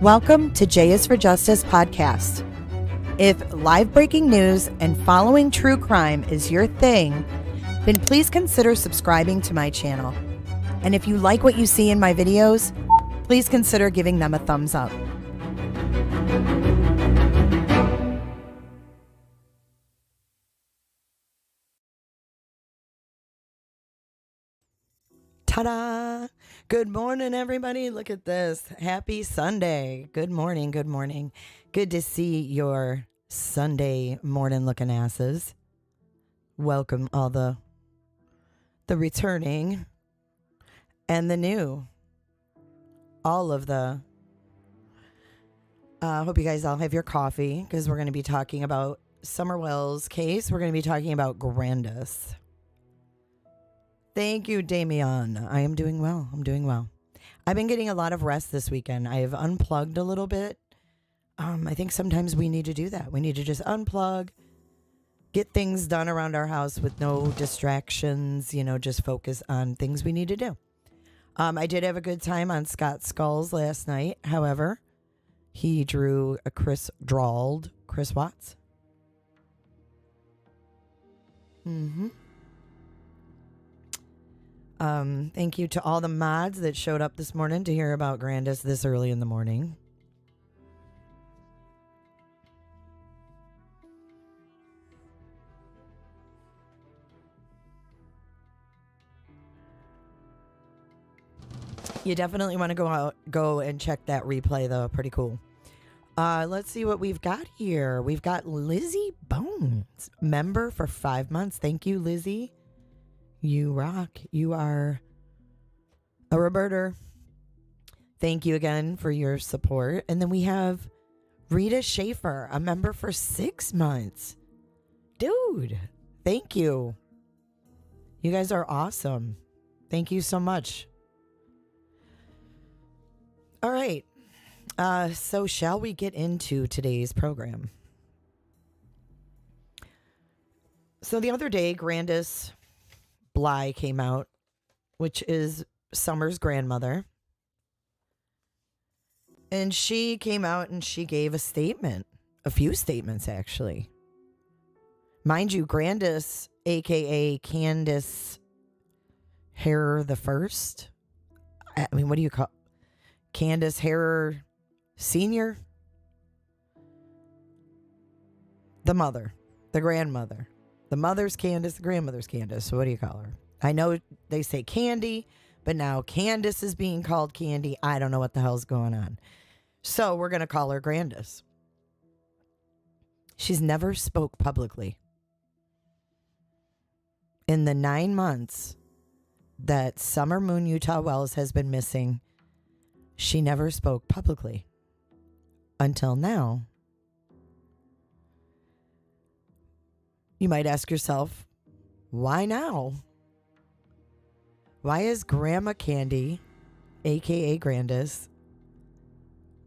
Welcome to J is for Justice podcast. If live breaking news and following true crime is your thing, then please consider subscribing to my channel. And if you like what you see in my videos, please consider giving them a thumbs up. Ta-da! Good morning, everybody. Look at this. Happy Sunday. Good morning. Good morning. Good to see your Sunday morning looking asses. Welcome all the returning and the new. All of the. Hope you guys all have your coffee because we're going to be talking about Somerville's case. We're going to be talking about Grandis. Thank you, Damian. I am doing well. I've been getting a lot of rest this weekend. I have unplugged a little bit. I think sometimes we need to do that. We need to just unplug, get things done around our house with no distractions, just focus on things we need to do. I did have a good time on Scott Skulls last night. However, he drew a Chris Watts. Thank you to all the mods that showed up this morning to hear about Grandis this early in the morning. You definitely want to go and check that replay though. Pretty cool. Let's see what we've got here. We've got Lizzie Bones, member for 5 months. Thank you, Lizzie. You rock. You are a Roberter. Thank you again for your support. And then we have Rita Schaefer, a member for 6 months. Dude, thank you. You guys are awesome. Thank you so much. All right. So shall we get into today's program? So the other day, Grandis Bly came out, which is Summer's grandmother. And she came out and she gave a statement, a few statements actually. Mind you, Grandis, aka Candace Harrer the First. I mean, what do you call Candace Harrer Senior? The mother, the grandmother. The mother's Candace, the grandmother's Candace. So what do you call her? I know they say Candy, but now Candace is being called Candy. I don't know what the hell's going on. So we're going to call her Grandis. She's never spoke publicly. In the 9 months that Summer Moon Utah Wells has been missing, she never spoke publicly. Until now. You might ask yourself, why now? Why is Grandma Candy, aka Grandis,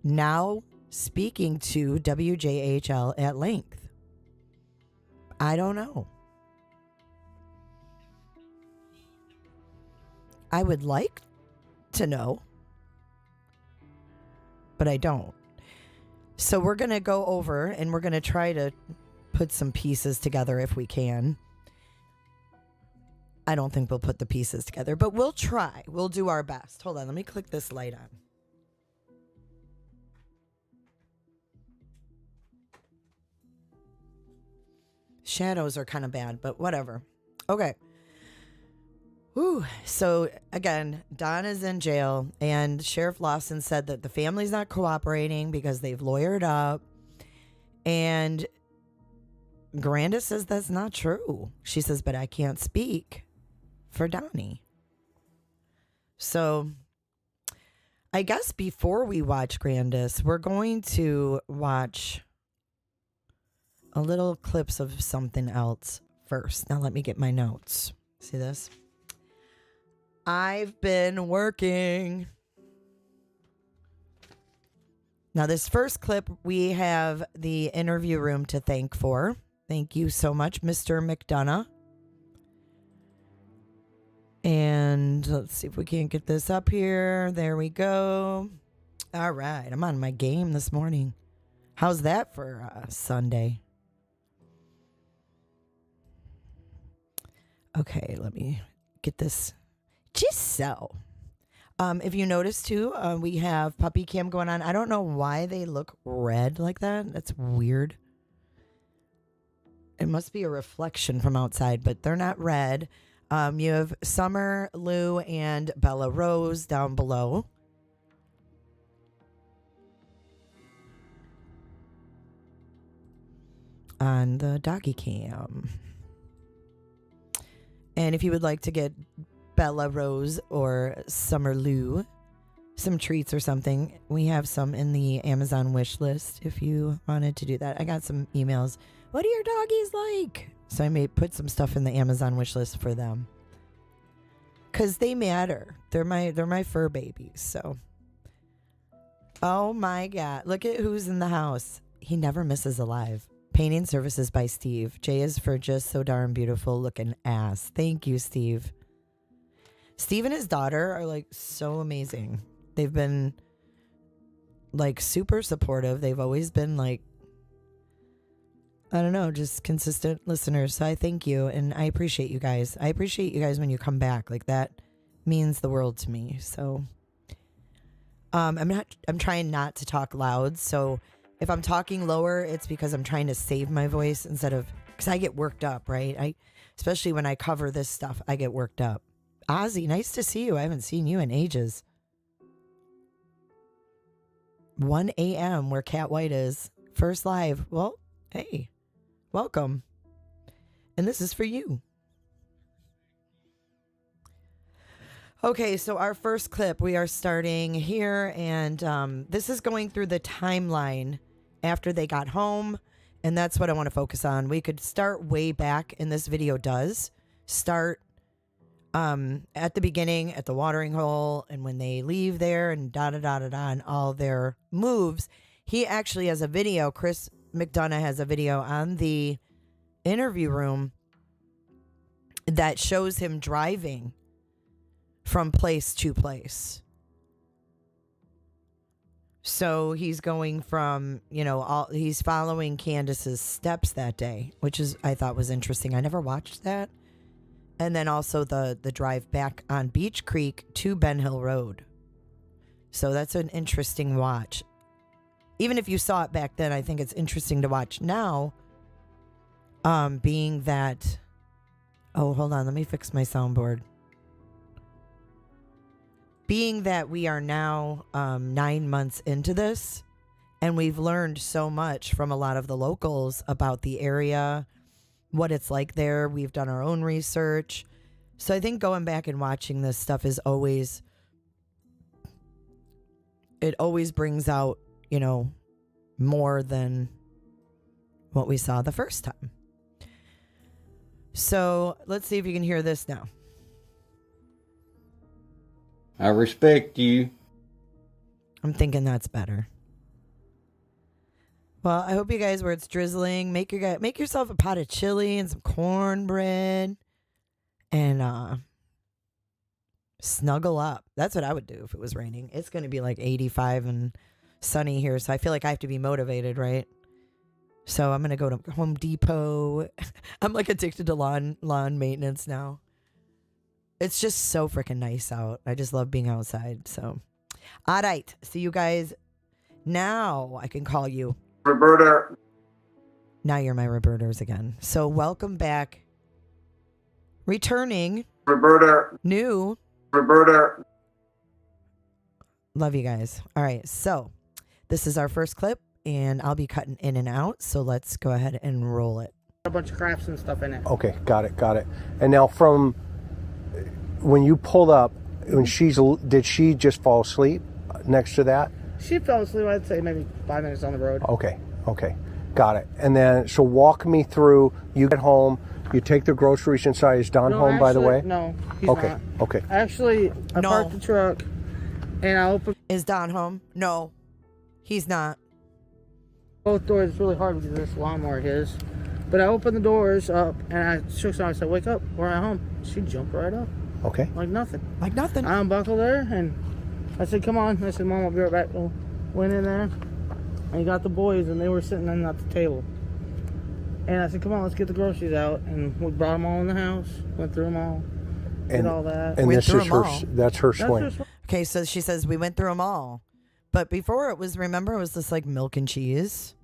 now speaking to WJHL at length? I don't know. I would like to know, but I don't. So we're going to go over and we're going to try to put some pieces together if we can. I don't think we'll put the pieces together, but we'll try. We'll do our best. Hold on, let me click this light on. Shadows are kind of bad, but whatever. Okay. Whew. So again, Don is in jail and Sheriff Lawson said that the family's not cooperating because they've lawyered up, and Grandis says that's not true. She says, but I can't speak for Donnie. So I guess before we watch Grandis, we're going to watch a little clips of something else first. Now let me get my notes. See this? I've been working. Now this first clip, we have the interview room to thank for. Thank you so much, Mr. McDonough. And let's see if we can't get this up here. There we go. All right. I'm on my game this morning. How's that for Sunday? Okay, let me get this. Just so. If you notice too, we have puppy cam going on. I don't know why they look red like that. That's weird. It must be a reflection from outside, but they're not red. You have Summer, Lou, and Bella Rose down below. On the doggy cam. And if you would like to get Bella Rose or Summer Lou some treats or something, we have some in the Amazon wish list if you wanted to do that. I got some emails. What are your doggies like? So I may put some stuff in the Amazon wish list for them. Cause they matter. They're my fur babies. So oh my God. Look at who's in the house. He never misses a live. Painting services by Steve. J is for just so darn beautiful looking ass. Thank you, Steve. Steve and his daughter are like so amazing. They've been like super supportive. They've always been like, I don't know, just consistent listeners. So I thank you and I appreciate you guys. I appreciate you guys when you come back. Like that means the world to me. So I'm trying not to talk loud. So if I'm talking lower, it's because I'm trying to save my voice instead of, because I get worked up, right? Especially when I cover this stuff, I get worked up. Ozzy, nice to see you. I haven't seen you in ages. 1 a.m. where Cat White is. First live. Well, hey, welcome. And this is for you. Okay, so our first clip, we are starting here, and this is going through the timeline after they got home, and that's what I want to focus on. We could start way back, and this video does start at the beginning, at the watering hole, and when they leave there, and da-da-da-da-da, and all their moves. He actually has a video, Chris McDonough has a video on the interview room that shows him driving from place to place. So he's going from, he's following Candace's steps that day, which is, I thought was interesting. I never watched that. And then also the drive back on Beach Creek to Ben Hill Road. So that's an interesting watch. Even if you saw it back then, I think it's interesting to watch now. Being that, oh, hold on, let me fix my soundboard. Being that we are now 9 months into this, and we've learned so much from a lot of the locals about the area, what it's like there. We've done our own research. So I think going back and watching this stuff is always, it always brings out, more than what we saw the first time. So let's see if you can hear this now. I respect you. I'm thinking that's better. Well, I hope you guys, where it's drizzling, make yourself a pot of chili and some cornbread, and snuggle up. That's what I would do if it was raining. It's going to be like 85 and sunny here, so I feel like I have to be motivated, right? So I'm going to go to Home Depot. I'm like addicted to lawn maintenance now. It's just so freaking nice out. I just love being outside. So, all right. See you guys. Now I can call you Roberta. Now you're my Roberters again. So welcome back. Returning. Roberta. New. Roberta. Love you guys. All right. So this is our first clip, and I'll be cutting in and out. So let's go ahead and roll it. A bunch of crafts and stuff in it. Okay, got it. And now from when you pulled up, did she just fall asleep next to that? She fell asleep, I'd say maybe 5 minutes on the road. Okay, got it. And then, so walk me through, you get home, you take the groceries inside. Is Don home, by the way? No, he's not. Okay. Actually, I parked the truck, and I opened... Is Don home? No, he's not. Both doors. It's really hard because this lawnmower of his. But I opened the doors up, and I shook her. I said, "Wake up, we're at home." She jumped right up. Okay. Like nothing. Like nothing. I unbuckled her, and I said, come on. I said, Mom, I'll be right back. Well, went in there and he got the boys, and they were sitting at the table. And I said, come on, let's get the groceries out. And we brought them all in the house, went through them all, did all that. And Went this through is them her. all. That's her That's swing. just- Okay, so she says we went through them all. But before it was, remember, it was this like milk and cheese.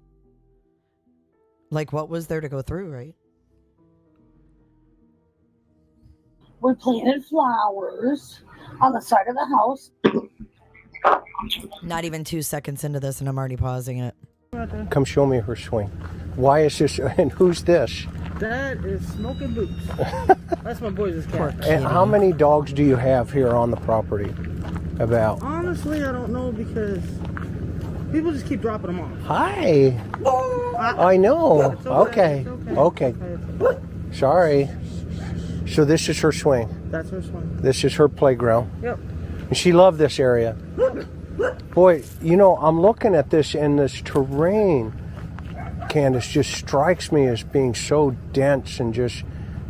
Like, what was there to go through, right? We planted flowers on the side of the house. Not even 2 seconds into this, and I'm already pausing it. Come show me her swing. Why is this? And who's this? That is Smoking Boots. That's my boys' cat. And how many dogs do you have here on the property? About. Honestly, I don't know because people just keep dropping them off. Hi. I know. It's Okay. It's Okay. Sorry. So this is her swing. That's her swing. This is her playground. Yep. And she loved this area. Boy, you know, I'm looking at this, and this terrain, Candace, just strikes me as being so dense and just.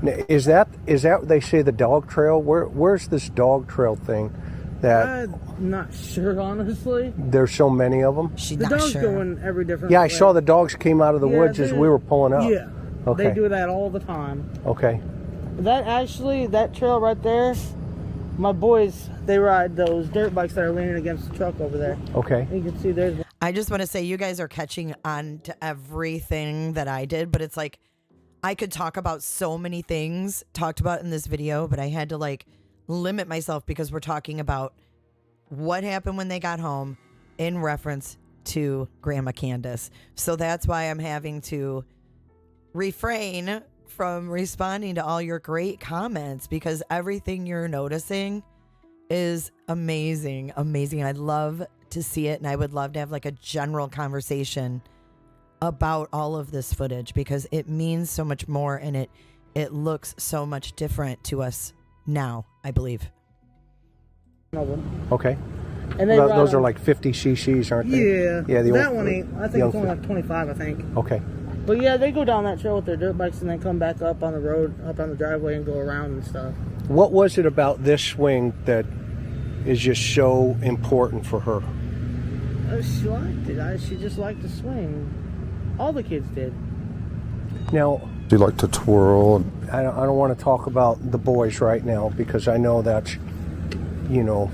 Is that what they say, the dog trail? Where's this dog trail thing? That I'm not sure, honestly. there's so many of them. She's The not dogs sure. go in every different Yeah, I way. saw the dogs came out of the woods as we were pulling up. Yeah. Okay. They do that all the time. Okay. That trail right there, my boys, they ride those dirt bikes that are leaning against the truck over there. Okay. You can see there's I just want to say you guys are catching on to everything that I did, but it's like I could talk about so many things talked about in this video, but I had to like limit myself because we're talking about what happened when they got home in reference to Grandma Candace. So that's why I'm having to refrain from responding to all your great comments because everything you're noticing is amazing. I'd love to see it, and I would love to have like a general conversation about all of this footage because it means so much more and it looks so much different to us now, I believe. of them. Okay. And they Those ride are on- like 50 cc's, aren't they? Yeah. Yeah. That one ain't. I think young it's only like 25, I think. Okay. But yeah, they go down that trail with their dirt bikes and then come back up on the road, up on the driveway and go around and stuff. What was it about this swing that is just so important for her? She liked it. She just liked to swing. All the kids did. Now, She liked to twirl. I don't want to talk about the boys right now because I know that's, you know,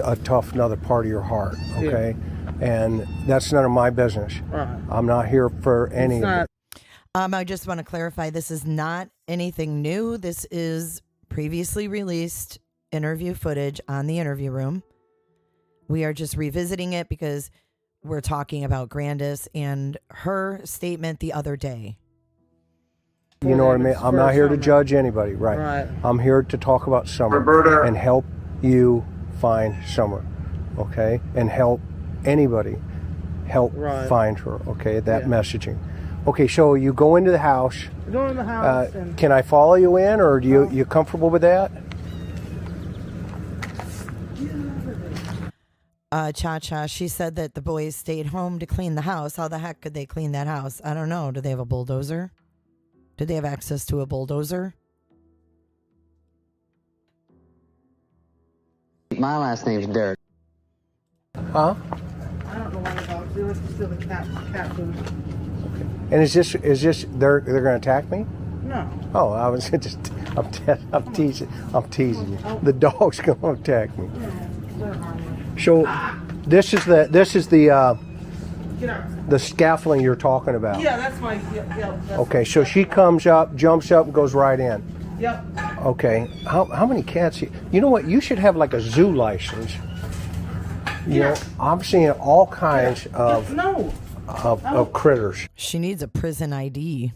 a tough another part of your heart, okay? And that's none of my business. Right. I'm not here for any It's of not. it. I just want to clarify this is not anything new. This is previously released interview footage on the interview room. We are just revisiting it because we're talking about Grandis and her statement the other day. You know what I mean? I'm not here to judge anybody, right? Right. I'm here to talk about Summer Roberta. and help you find Summer, okay? And help anybody help Right. find her, okay? That Yeah. messaging. Okay, so you go into the house. We go in the house and Can I follow you in, or do you comfortable with that? Cha-Cha, she said that the boys stayed home to clean the house. How the heck could they clean that house? I don't know. Do they have a bulldozer? Did they have access to a bulldozer? My last name's Dirk. Huh? I don't know why the dogs do it. It's still the cat food. And is this they're going to attack me? No. Oh, I was just I'm teasing you. The dog's going to attack me. They're harmless. So this is the Get out. the scaffolding you're talking about. Yeah, that's my. That's, Okay, so she comes up, jumps up, and goes right in. Yep. Okay, how many cats? You know what? You should have like a zoo license. You know, I'm seeing all kinds of No. critters, She needs a prison ID.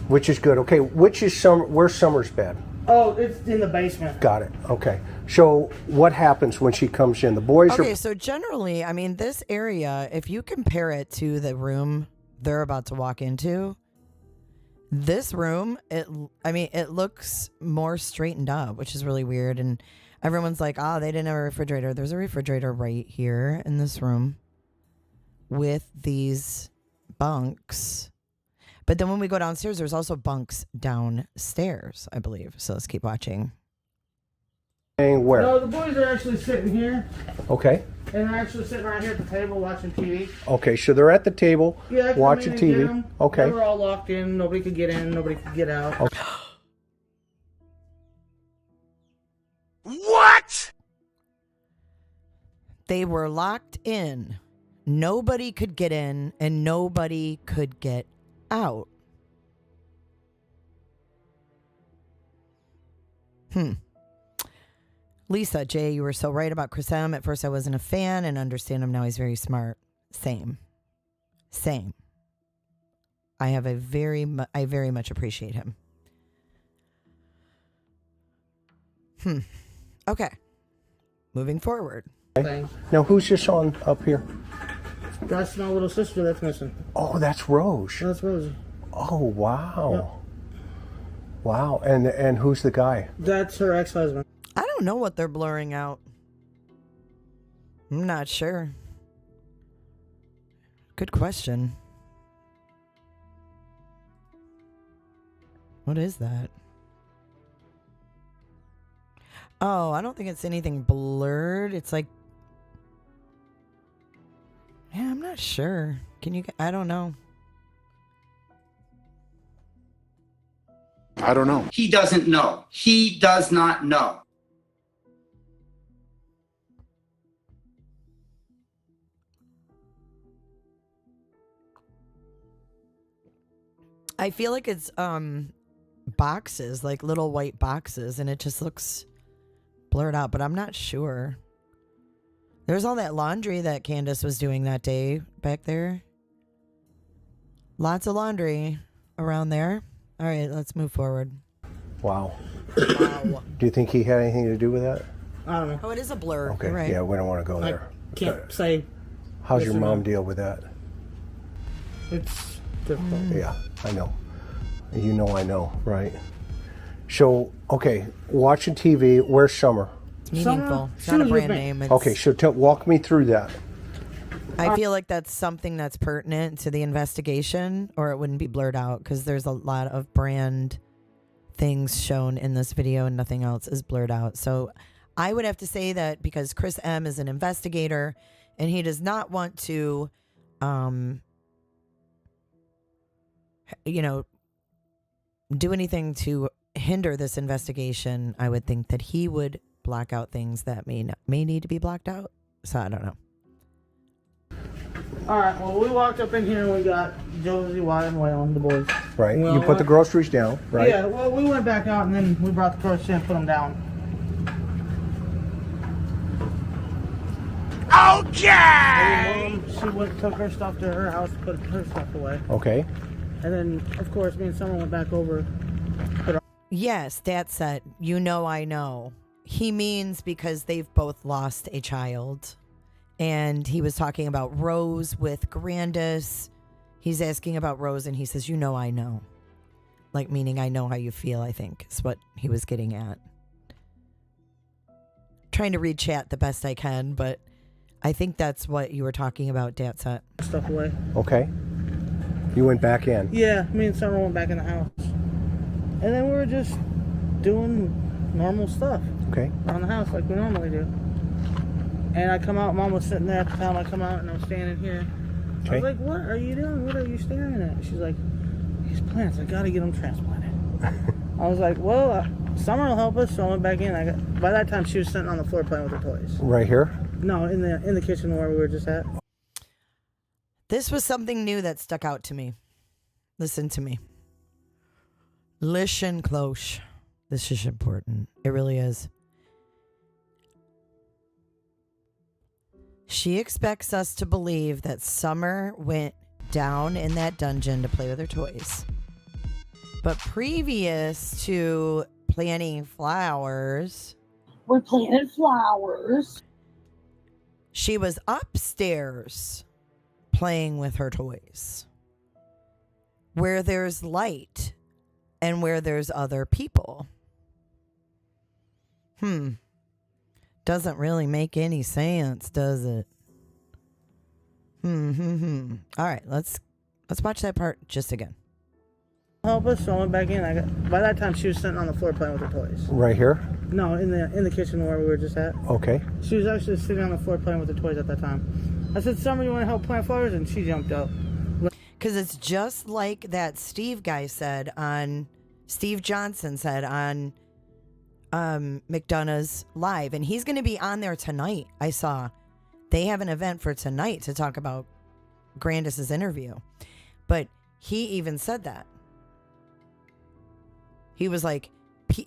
which is good. Okay, where's Summer's bed? Oh, it's in the basement. Got it. Okay. So what happens when she comes in? The boys Okay, are so generally, I mean, this area, if you compare it to the room they're about to walk into, this room, it looks more straightened up, which is really weird. And everyone's like, they didn't have a refrigerator. There's a refrigerator right here in this room with these bunks. But then when we go downstairs, there's also bunks downstairs, I believe. So let's keep watching. Where? No, the boys are actually sitting here. Okay. And they're actually sitting right here at the table watching TV. Okay, so they're at the table Yeah, watching TV. Okay. They were all locked in. Nobody could get in. Nobody could get out. Okay. What? They were locked in. Nobody could get in and nobody could get out. Lisa, Jay, you were so right about Chris M. At first I wasn't a fan and understand him now. He's very smart. Same. I very much appreciate him. Okay. Moving forward. Okay. Now, who's this on up here? That's my little sister that's missing. Oh, that's Rose. That's Rosie. Oh, wow. Yep. Wow. And who's the guy? That's her ex-husband. I don't know what they're blurring out. I'm not sure. Good question. What is that? Oh, I don't think it's anything blurred. It's like... Yeah, I'm not sure. Can you... I don't know. I don't know. He doesn't know. He does not know. I feel like it's boxes, like little white boxes, and it just looks blurred out, but I'm not sure. There's all that laundry that Candace was doing that day back there. Lots of laundry around there. All right, let's move forward. Wow. Do you think he had anything to do with that? I don't know. Oh, it is a blur. Okay, You're right. yeah, we don't want to go I there. can't say. How's yes your or mom no. deal with that? It's difficult. Yeah, I know. You know I know, right? So, okay, watching TV, where's Summer? It's meaningful. Summer, It's she not a was with brand me. name. It's, Okay, so walk me through that. I feel like that's something that's pertinent to the investigation, or it wouldn't be blurred out, because there's a lot of brand things shown in this video and nothing else is blurred out. So I would have to say that because Chris M is an investigator and he does not want to, do anything to hinder this investigation, I would think that he would black out things that may need to be blacked out. So I don't know. All right. Well, we walked up in here and we got Josie, Wyatt, and Waylon, the boys. Right, Well, you put the groceries down, right? Yeah. Well, we went back out and then we brought the groceries in and put them down. Okay. Mom, she went took her stuff to her house, put her stuff away, Okay. and then of course me and Summer went back over. Yes, that's it. You know, I know. He means because they've both lost a child. And he was talking about Rose with Grandis. He's asking about Rose and he says, you know, I know. Like, meaning I know how you feel, I think, is what he was getting at. Trying to read chat the best I can, but I think that's what you were talking about, Datsat. Stuff away. Okay. You went back in. Yeah, me and Summer went back in the house, and then we were just doing normal stuff Okay. around the house like we normally do. And I come out, Mom was sitting there at the time I come out, and I'm standing here. I Okay. was like, what are you doing? What are you staring at? She's like, these plants, I gotta get them transplanted. I was like, well, Summer will help us, so I went back in. By that time, she was sitting on the floor playing with her toys. Right here? No, in the kitchen where we were just at. This was something new that stuck out to me. Listen to me. Listen close. This is important. It really is. She expects us to believe that Summer went down in that dungeon to play with her toys. But previous to planting flowers, We planted flowers. she was upstairs playing with her toys. Where there's light and where there's other people. Doesn't really make any sense, does it? All right, let's watch that part just again. Help us, so I went back in. By that time, she was sitting on the floor playing with her toys. Right here? No, in the kitchen where we were just at. Okay. She was actually sitting on the floor playing with the toys at that time. I said, Summer, you want to help plant flowers? And she jumped up. Because it's just like that Steve Johnson said on McDonough's Live. And he's going to be on there tonight. I saw they have an event for tonight to talk about Grandis's interview. But he even said that. He was like,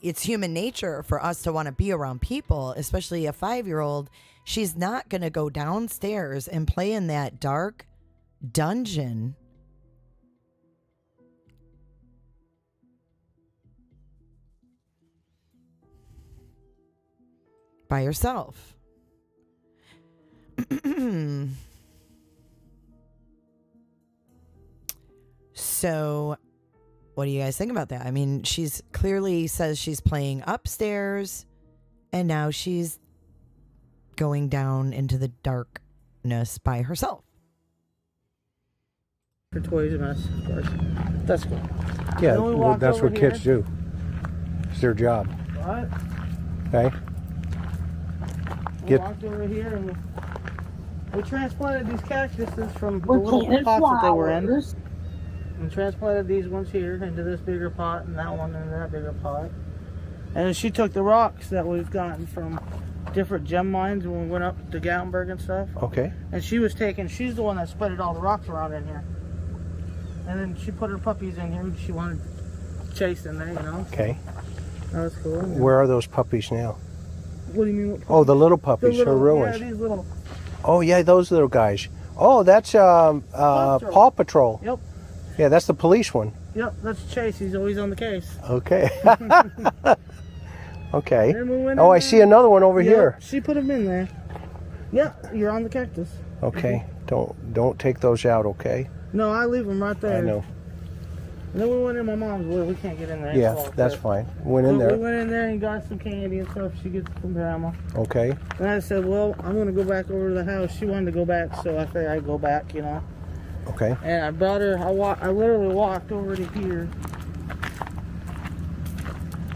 it's human nature for us to want to be around people, especially a 5-year-old. She's not going to go downstairs and play in that dark dungeon by herself. So, what do you guys think about that? I mean, she's clearly says she's playing upstairs, and now she's going down into the darkness by herself. For toys and us, of course. That's cool. Yeah, Then we well, walked that's over what kids here. do. It's their job. Right? Okay. We walked over here and we transplanted these cactuses from the We're little planting pots that they were in. flowers. And transplanted these ones here into this bigger pot and that one into that bigger pot. And then she took the rocks that we've gotten from different gem mines when we went up to Gatlinburg and stuff. Okay. And she's the one that spreaded all the rocks around in here. And then she put her puppies in here and she wanted Chase in there, you know. Okay. That was cool. Where are those puppies now? What do you mean? What Oh, the little the puppies, little, her real ones. Yeah, these little. Oh, yeah, those little guys. Oh, that's Paw Patrol. Yep. Yeah, that's the police one. Yep, that's Chase. He's always on the case. Okay. Okay. Then we went Oh, in I there. see another one over Yep, here. She put him in there. Yep, you're on the cactus. Okay. Don't take those out, okay? No, I leave them right there. I know. And then we went in my mom's where we can't get in there. Yeah, It's locked that's up. fine. Went in But there. we went in there and got some candy and stuff she gets from grandma. Okay. And I said, well, I'm going to go back over to the house. She wanted to go back, so I figured I'd go back, you know. Okay. And I brought her, I literally walked over to here.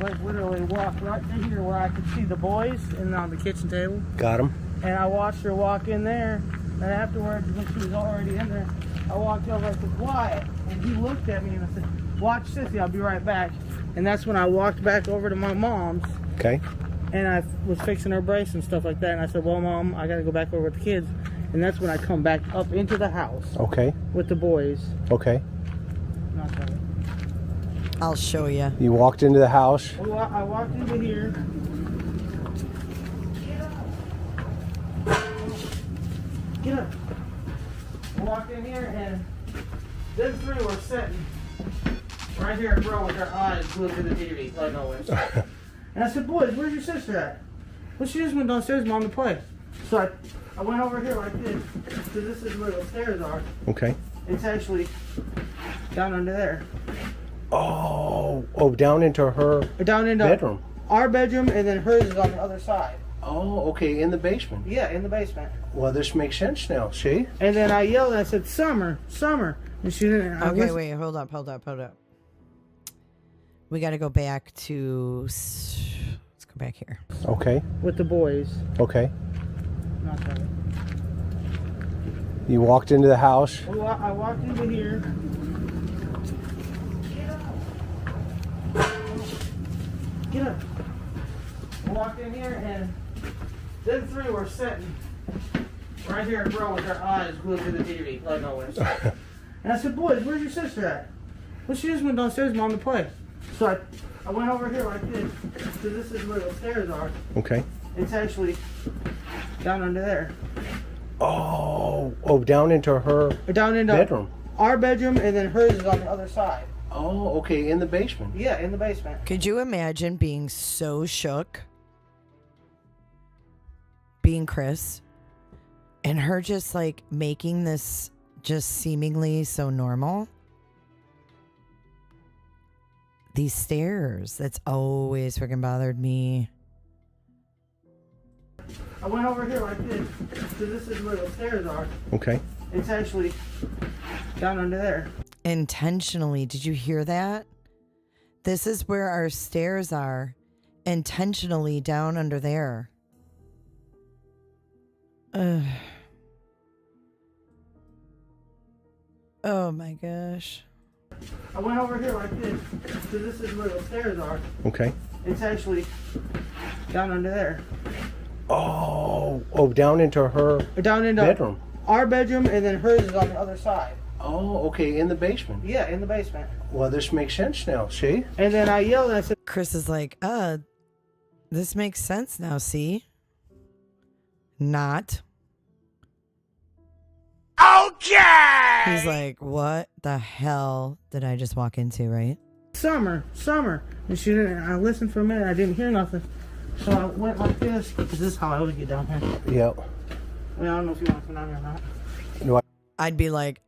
Like literally walked right to here where I could see the boys and on the kitchen table. Got him. And I watched her walk in there. And afterwards, when she was already in there, I walked over and I said, Wyatt. And he looked at me and I said, watch Sissy, I'll be right back. And that's when I walked back over to my mom's. Okay. And I was fixing her brace and stuff like that. And I said, well, Mom, I got to go back over with the kids. And that's when I come back up into the house Okay. with the boys. Okay. Not funny. I'll show you. You walked into the house. I walked into here. Get up. I walked in here and them three were sitting right here in row with their eyes glued to the TV, like always. And I said, boys, where's your sister at? Well, she just went downstairs, Mom, to play. So I went over here like this, because this is where the stairs are. Okay. It's actually down under there. Oh, down into her Down into bedroom. our bedroom, and then hers is on the other side. Oh, okay, in the basement. Yeah, in the basement. Well, this makes sense now, see? And then I yelled and I said, Summer, Summer. And she didn't. Okay, wait, hold up. We got to go back to. Let's go back here. Okay, With the boys. okay. Not funny. You walked into the house. I walked into here. Get up. I walked in here and them three were sitting right here in row with their eyes glued to the TV, like always. And I said, boys, where's your sister at? Well, she just went downstairs, Mom, to play. So I went over here like this, because this is where the stairs are. Okay. It's actually down under there. Oh, down into her Down into bedroom. our bedroom, and then hers is on the other side. Oh, okay, in the basement. Yeah, in the basement. Could you imagine being so shook? Being Chris and her just like making this just seemingly so normal. These stairs, that's always freaking bothered me. I went over here like this, because this is where the stairs are. Okay. It's actually down under there. Intentionally, did you hear that? This is where our stairs are, intentionally down under there. Oh my gosh. I went over here like this, because this is where the stairs are. Okay. It's actually down under there. Oh, down into her Down into bedroom. our bedroom, and then hers is on the other side. Oh, okay, in the basement. Yeah, in the basement. Well, this makes sense now, see? And then I yelled and I said, Chris is like, this makes sense now, see? Not. Okay! He's like, what the hell did I just walk into, right? Summer. And she didn't, I listened for a minute, I didn't hear nothing. So I went like this, because this is how I always get down here. Yep. I mean, I don't know if you want to come down here or not. I'd be like,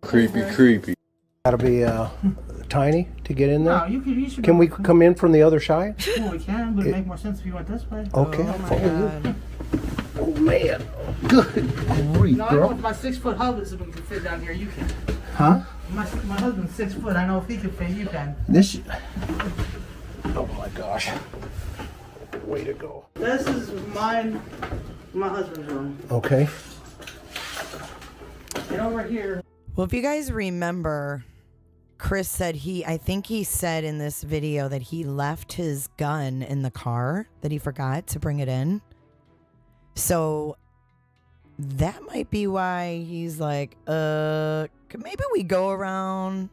Creepy. Gotta be tiny to get in No, there. you should. Can we come in from the other side? Well, we can, but it'd make more sense if you went this way. Okay, oh I'll my follow you. God. Oh man, good grief, No, I know girl. if my 6-foot husband can fit down here, you can. Huh? My husband's 6 foot. I know if he can fit, you can. This. Oh my gosh. Way to go. This is my husband's room. Okay. And over here. Well, if you guys remember, Chris said I think he said in this video that he left his gun in the car, that he forgot to bring it in. So that might be why he's like, maybe we go around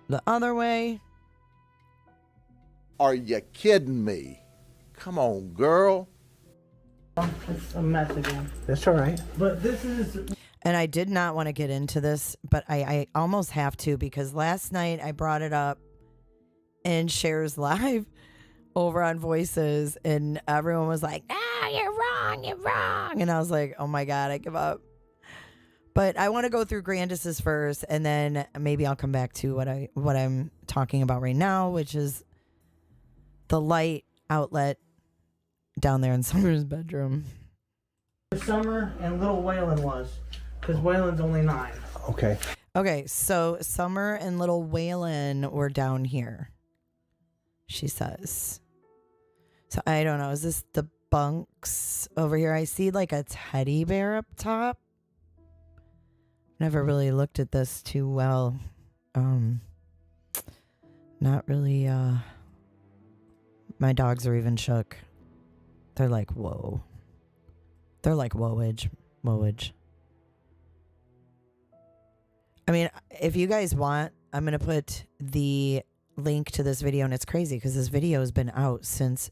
the other way. Are you kidding me? Come on, girl. It's a mess again. That's all right. But this is. And I did not want to get into this, but I almost have to, because last night I brought it up in Shares Live over on Voices, and everyone was like, you're wrong. And I was like, oh my God, I give up. But I want to go through Grandis's first, and then maybe I'll come back to what I'm talking about right now, which is the light outlet down there in Summer's bedroom. Summer and little Waylon was, because Waylon's only 9. Okay. Okay, so Summer and little Waylon were down here, she says. So I don't know. Is this the bunks over here? I see like a teddy bear up top. Never really looked at this too well. Not really. My dogs are even shook. They're like, whoa. They're like, whoa-age. I mean, if you guys want, I'm going to put the link to this video, and it's crazy because this video has been out since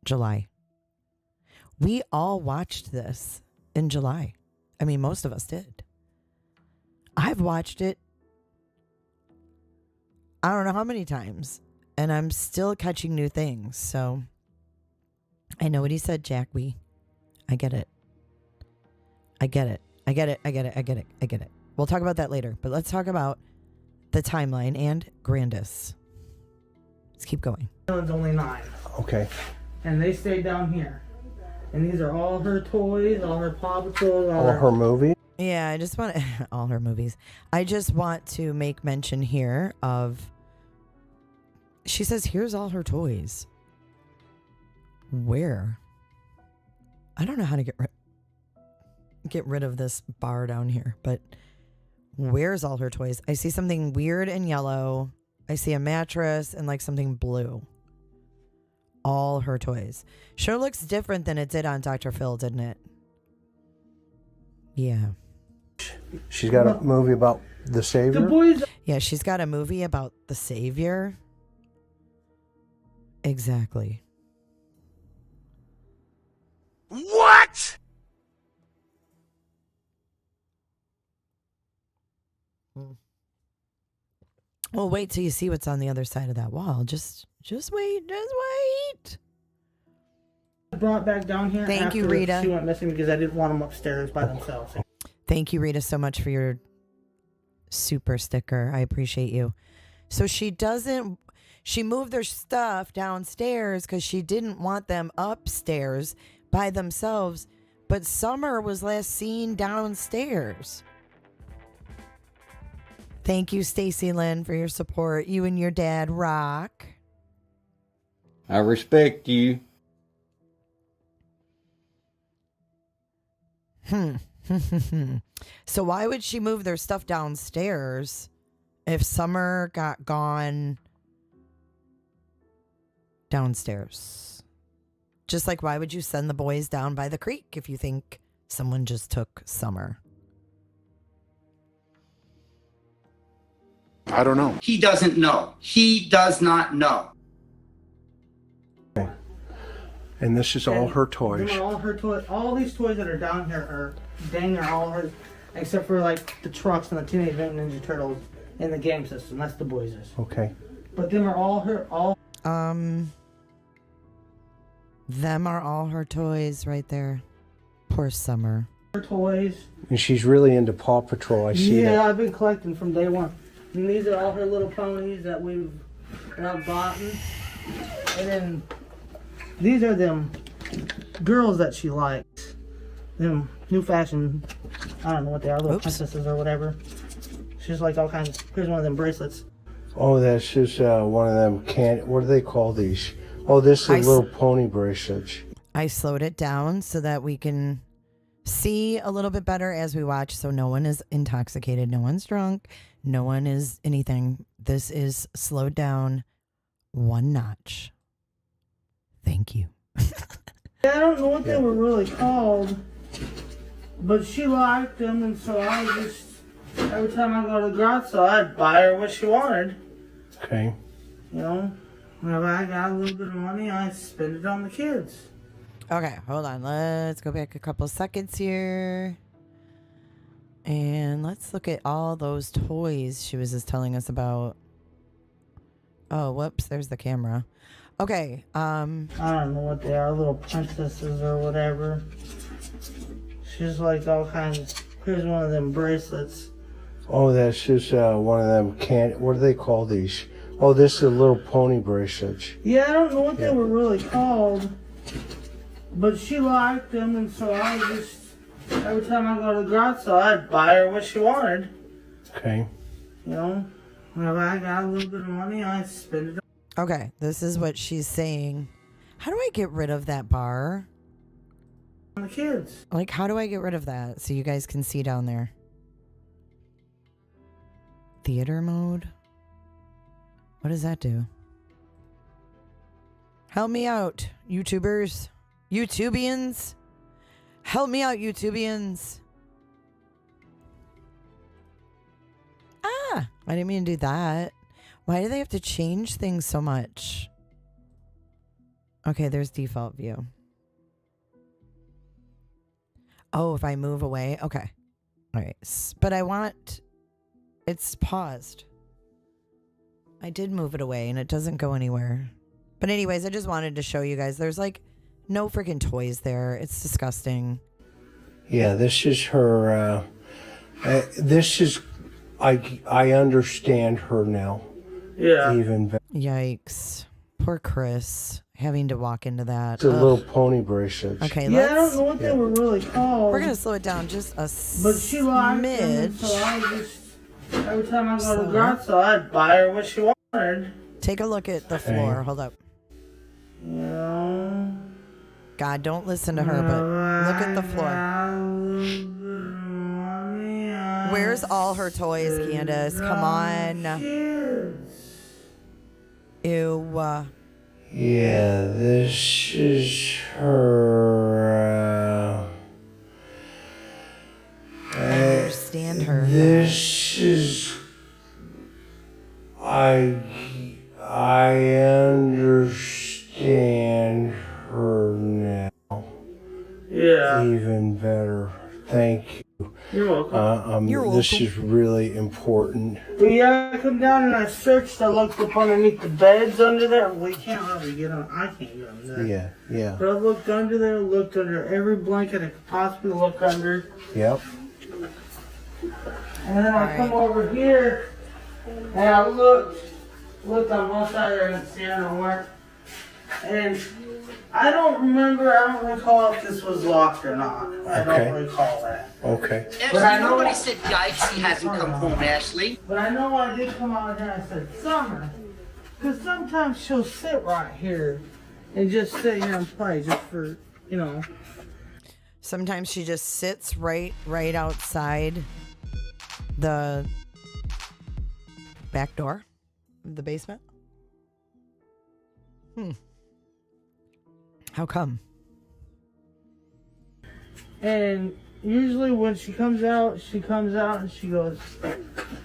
July. We all watched this in July. I mean, most of us did. I've watched it I don't know how many times, and I'm still catching new things. So I know what he said, Jack. I get it. I get it. We'll talk about that later, but let's talk about the timeline and Grandis. Let's keep going. Waylon's only 9. Okay. And they stayed down here. And these are all her toys, all her Paw Patrol, All her movies. Yeah, I just want all her movies. I just want to make mention here of, she says, here's all her toys. Where? I don't know how to get rid of this bar down here, but where's all her toys? I see something weird in yellow. I see a mattress and like something blue. All her toys. Sure looks different than it did on Dr. Phil, didn't it? Yeah. She's got a movie about the Savior. The boys. Yeah, she's got a movie about the Savior. Exactly. What? Well, wait till you see what's on the other side of that wall. Just wait. Brought back down here. Thank you, after Rita. She went missing because I didn't want them upstairs by themselves. Thank you, Rita, so much for your super sticker. I appreciate you. So she moved their stuff downstairs because she didn't want them upstairs by themselves. But Summer was last seen downstairs. Thank you, Stacy Lynn, for your support. You and your dad rock. I respect you. So why would she move their stuff downstairs if Summer got gone downstairs? Just like, why would you send the boys down by the creek if you think someone just took Summer? I don't know. He doesn't know. He does not know. And this is all her toys. These are all her toys. All these toys that are down here are dang near all hers, except for like the trucks and the Teenage Mutant Ninja Turtles in the game system. That's the boys'. Okay. But them are all her. Them are all her toys right there. Poor Summer. Her toys. And she's really into Paw Patrol. I see that. Yeah, I've been collecting from day one. And these are all her little ponies that I've bought. And then these are them girls that she likes. Them new fashion, I don't know what they are, little princesses or whatever. She's like all kinds. Here's one of them bracelets. Oh, that's just one of them what do they call these? Oh, this is little pony bracelets. I slowed it down so that we can see a little bit better as we watch, so no one is intoxicated, no one's drunk, no one is anything. This is slowed down one notch. Thank you. I don't know what they were really called, but she liked them, and so I just, every time I go to Grandis, I'd buy her what she wanted. Okay. You know, whenever I got a little bit of money, I spend it on the kids. Okay, hold on. Let's go back a couple seconds here. And let's look at all those toys she was just telling us about. Oh, whoops, there's the camera. Okay, I don't know what they are, little princesses or whatever. She's like all kinds. Here's one of them bracelets. Oh, that's just one of them what do they call these? Oh, this is little pony bracelets. Yeah, I don't know what they were really called, but she liked them, and so I just, every time I go to Grandis, I'd buy her what she wanted. Okay. You know, whenever I got a little bit of money, I spend it. okay, this is what she's saying. How do I get rid of that bar? On the kids. Like, how do I get rid of that so you guys can see down there? Theater mode? What does that do? Help me out, YouTubers. YouTubians. Help me out, YouTubians. Ah, I didn't mean to do that. Why do they have to change things so much? Okay, there's default view. Oh, if I move away. Okay. All right. But I want... It's paused. I did move it away and it doesn't go anywhere. But anyways, I just wanted to show you guys. There's like no freaking toys there. It's disgusting. Yeah, this is her... this is... I understand her now. Yeah. Even better. Yikes. Poor Chris having to walk into that. It's a little pony bracelets. Okay, Yeah, I don't know what they were really called. We're going to slow it down just a But she liked them, so I just, every time I go to Grandis, I'd buy her what she wanted. Take a look at the floor. Hold up. Yeah. God, don't listen to her, but look at the floor. Where's all her toys, Candace? Come on. Ew. Yeah, this is her. I understand her. This is. I understand her now. Yeah. Even better. Thank you. You're welcome. You're This welcome. is really important. But yeah, I come down and I searched. I looked up underneath the beds under there. We can't really get them. I can't get them there. Yeah, yeah. But I looked under there, looked under every blanket I could possibly look under. Yep. And then I come over here and I looked on both sides. I didn't see her nowhere. And I don't remember. I don't recall if this was locked or not. I Okay. don't recall that. Okay. But I know- Nobody said yikes, he hasn't come home, Ashley. But I know I did come out here and I said, Summer. Because sometimes she'll sit right here and just sit here and play just for, you know. Sometimes she just sits right outside the back door of the basement. How come? And usually when she comes out and she goes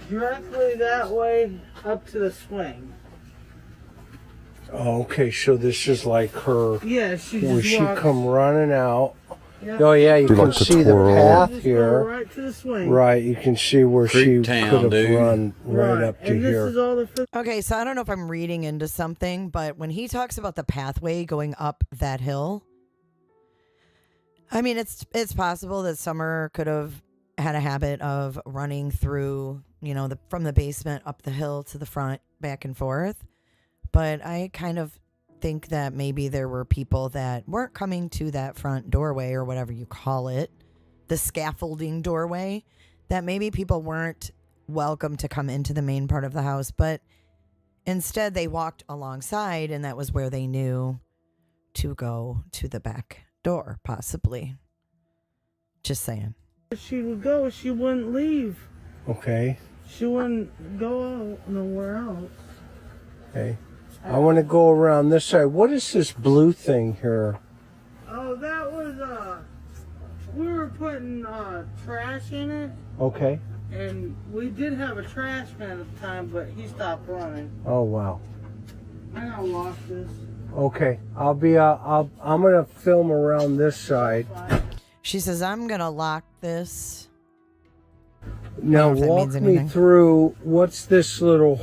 directly that way up to the swing. Oh, okay, so this is like her. Yeah, she Where just she walks. come running out. Yeah. Oh yeah, you can see the path Just go here. right to the swing. Right, you can see where she Creek could town, have dude. run right up to And this here. is all the Okay, so I don't know if I'm reading into something, but when he talks about the pathway going up that hill, I mean, it's possible that Summer could have had a habit of running through, you know, from the basement up the hill to the front, back and forth. But I kind of think that maybe there were people that weren't coming to that front doorway or whatever you call it, the scaffolding doorway, that maybe people weren't welcome to come into the main part of the house, but instead they walked alongside, and that was where they knew to go to the back door, possibly. Just saying. she would go, she wouldn't leave. Okay, She wouldn't go out nowhere else. okay. I want to go around this side. What is this blue thing here? Oh, that was we were putting trash in it, Okay. and we did have a trash man at the time, but he stopped running. Oh wow. I gotta lock this. Okay, I'm gonna film around this side. She says, I'm going to lock this. Now if that walk means me anything. through. What's this little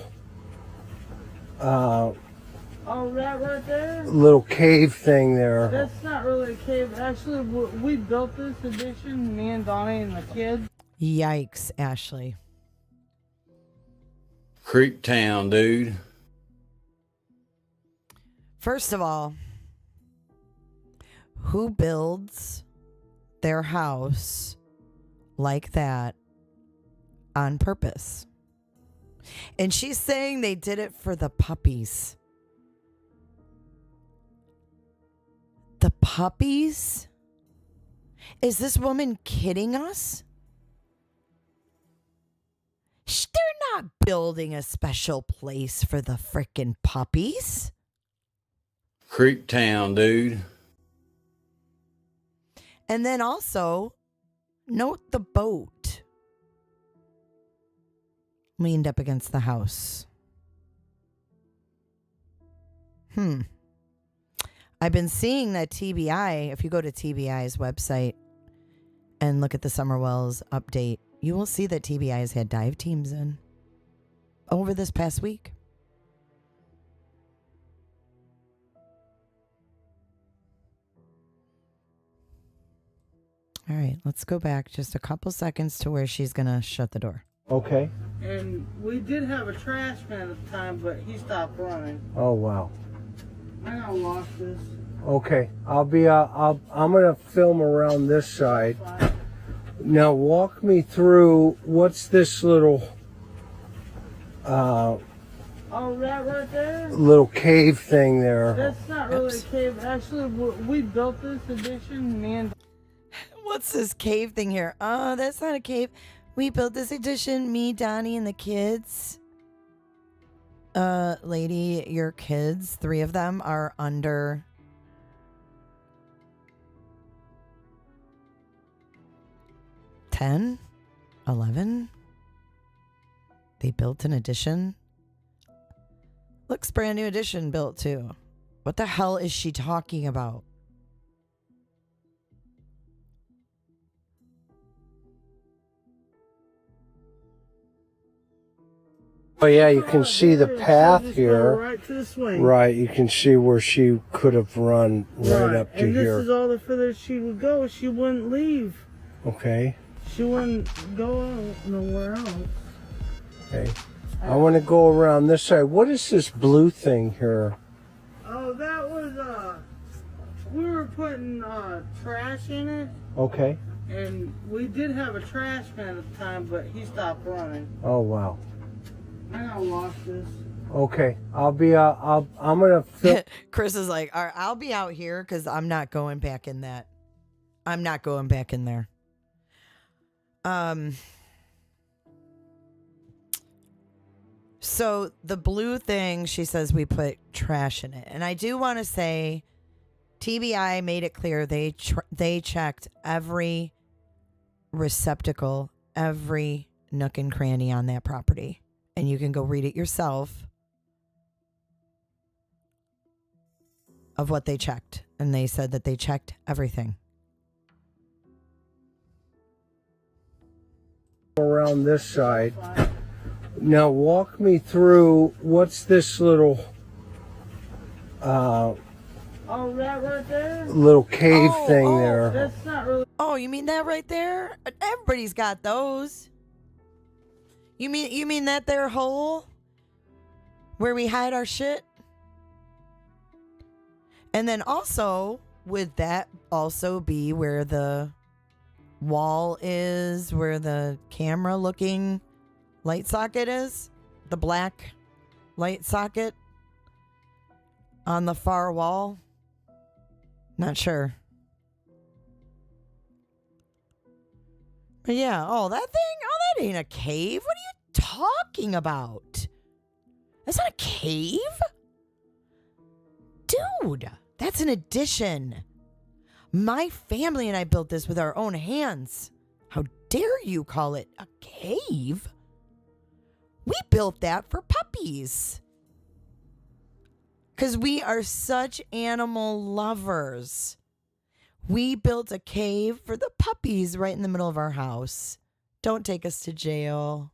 Oh, that right there? little cave thing there? That's not really a cave. Actually, we built this addition, me and Donnie and the kids. Yikes, Ashley. Creek town, dude. First of all, who builds their house like that on purpose? And she's saying they did it for the puppies. The puppies? Is this woman kidding us? They're not building a special place for the frickin' puppies. Creek town, dude. And then also, note the boat leaned up against the house. I've been seeing that TBI, if you go to TBI's website and look at the Summer Wells update, you will see that TBI has had dive teams in over this past week. All right, let's go back just a couple seconds to where she's going to shut the door. Okay. And we did have a trash man at the time, but he stopped running. Oh wow. I gotta lock this. Okay, I'm gonna film around this side. Now walk me through. What's this little Oh, that right there? little cave thing there? That's not really a cave. Actually, we built this addition, me and What's this cave thing here? Oh, that's not a cave. We built this addition, me, Donnie, and the kids. Lady, your kids, 3 of them are under 10, 11. They built an addition. Looks brand new addition built too. What the hell is she talking about? Oh yeah, you can see the path Just go here. right to the swing. Right, you can see where she could have run right up to and this here. is all the further she would go. She wouldn't leave. Okay, She wouldn't go out nowhere else. okay. I want to go around this side. What is this blue thing here? Oh, that was We were putting trash in it, Okay. and we did have a trash man at the time, but he stopped running. Oh, wow. I now lost this. Okay. I'm going to Chris is like, all right, I'll be out here because I'm not going back in that. I'm not going back in there. So the blue thing, she says we put trash in it. And I do want to say TBI made it clear they checked every receptacle, every nook and cranny on that property. And you can go read it yourself of what they checked. And they said that they checked everything. around this side. Now walk me through, what's this little Oh, that right there? little cave thing there? That's not really. Oh, you mean that right there? Everybody's got those. You mean that there hole where we hide our shit? And then also, would that also be where the wall is, where the camera looking light socket is? The black light socket on the far wall? Not sure. But yeah, that thing, that ain't a cave. What are you talking about? That's not a cave. Dude, that's an addition. My family and I built this with our own hands. How dare you call it a cave? We built that for puppies. Because we are such animal lovers. We built a cave for the puppies right in the middle of our house. Don't take us to jail.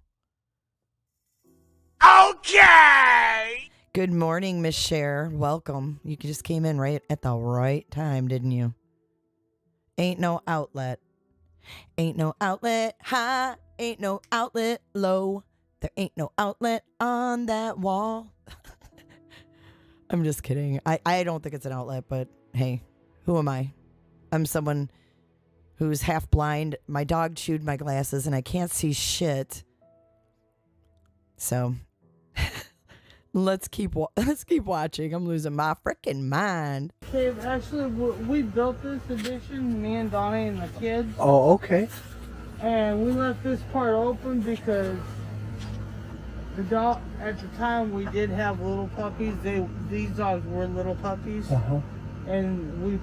Okay! Good morning, Miss Cher. Welcome. You just came in right at the right time, didn't you? Ain't no outlet. Ain't no outlet high. Ain't no outlet low. There ain't no outlet on that wall. I'm just kidding. I don't think it's an outlet, but hey, who am I? I'm someone who's half blind. My dog chewed my glasses and I can't see shit. So let's keep watching. I'm losing my freaking mind. Cave, actually, we built this addition, me and Donnie and the kids. Oh, okay. And we left this part open because the dog, at the time we did have little puppies. These dogs were little puppies. Uh-huh. And we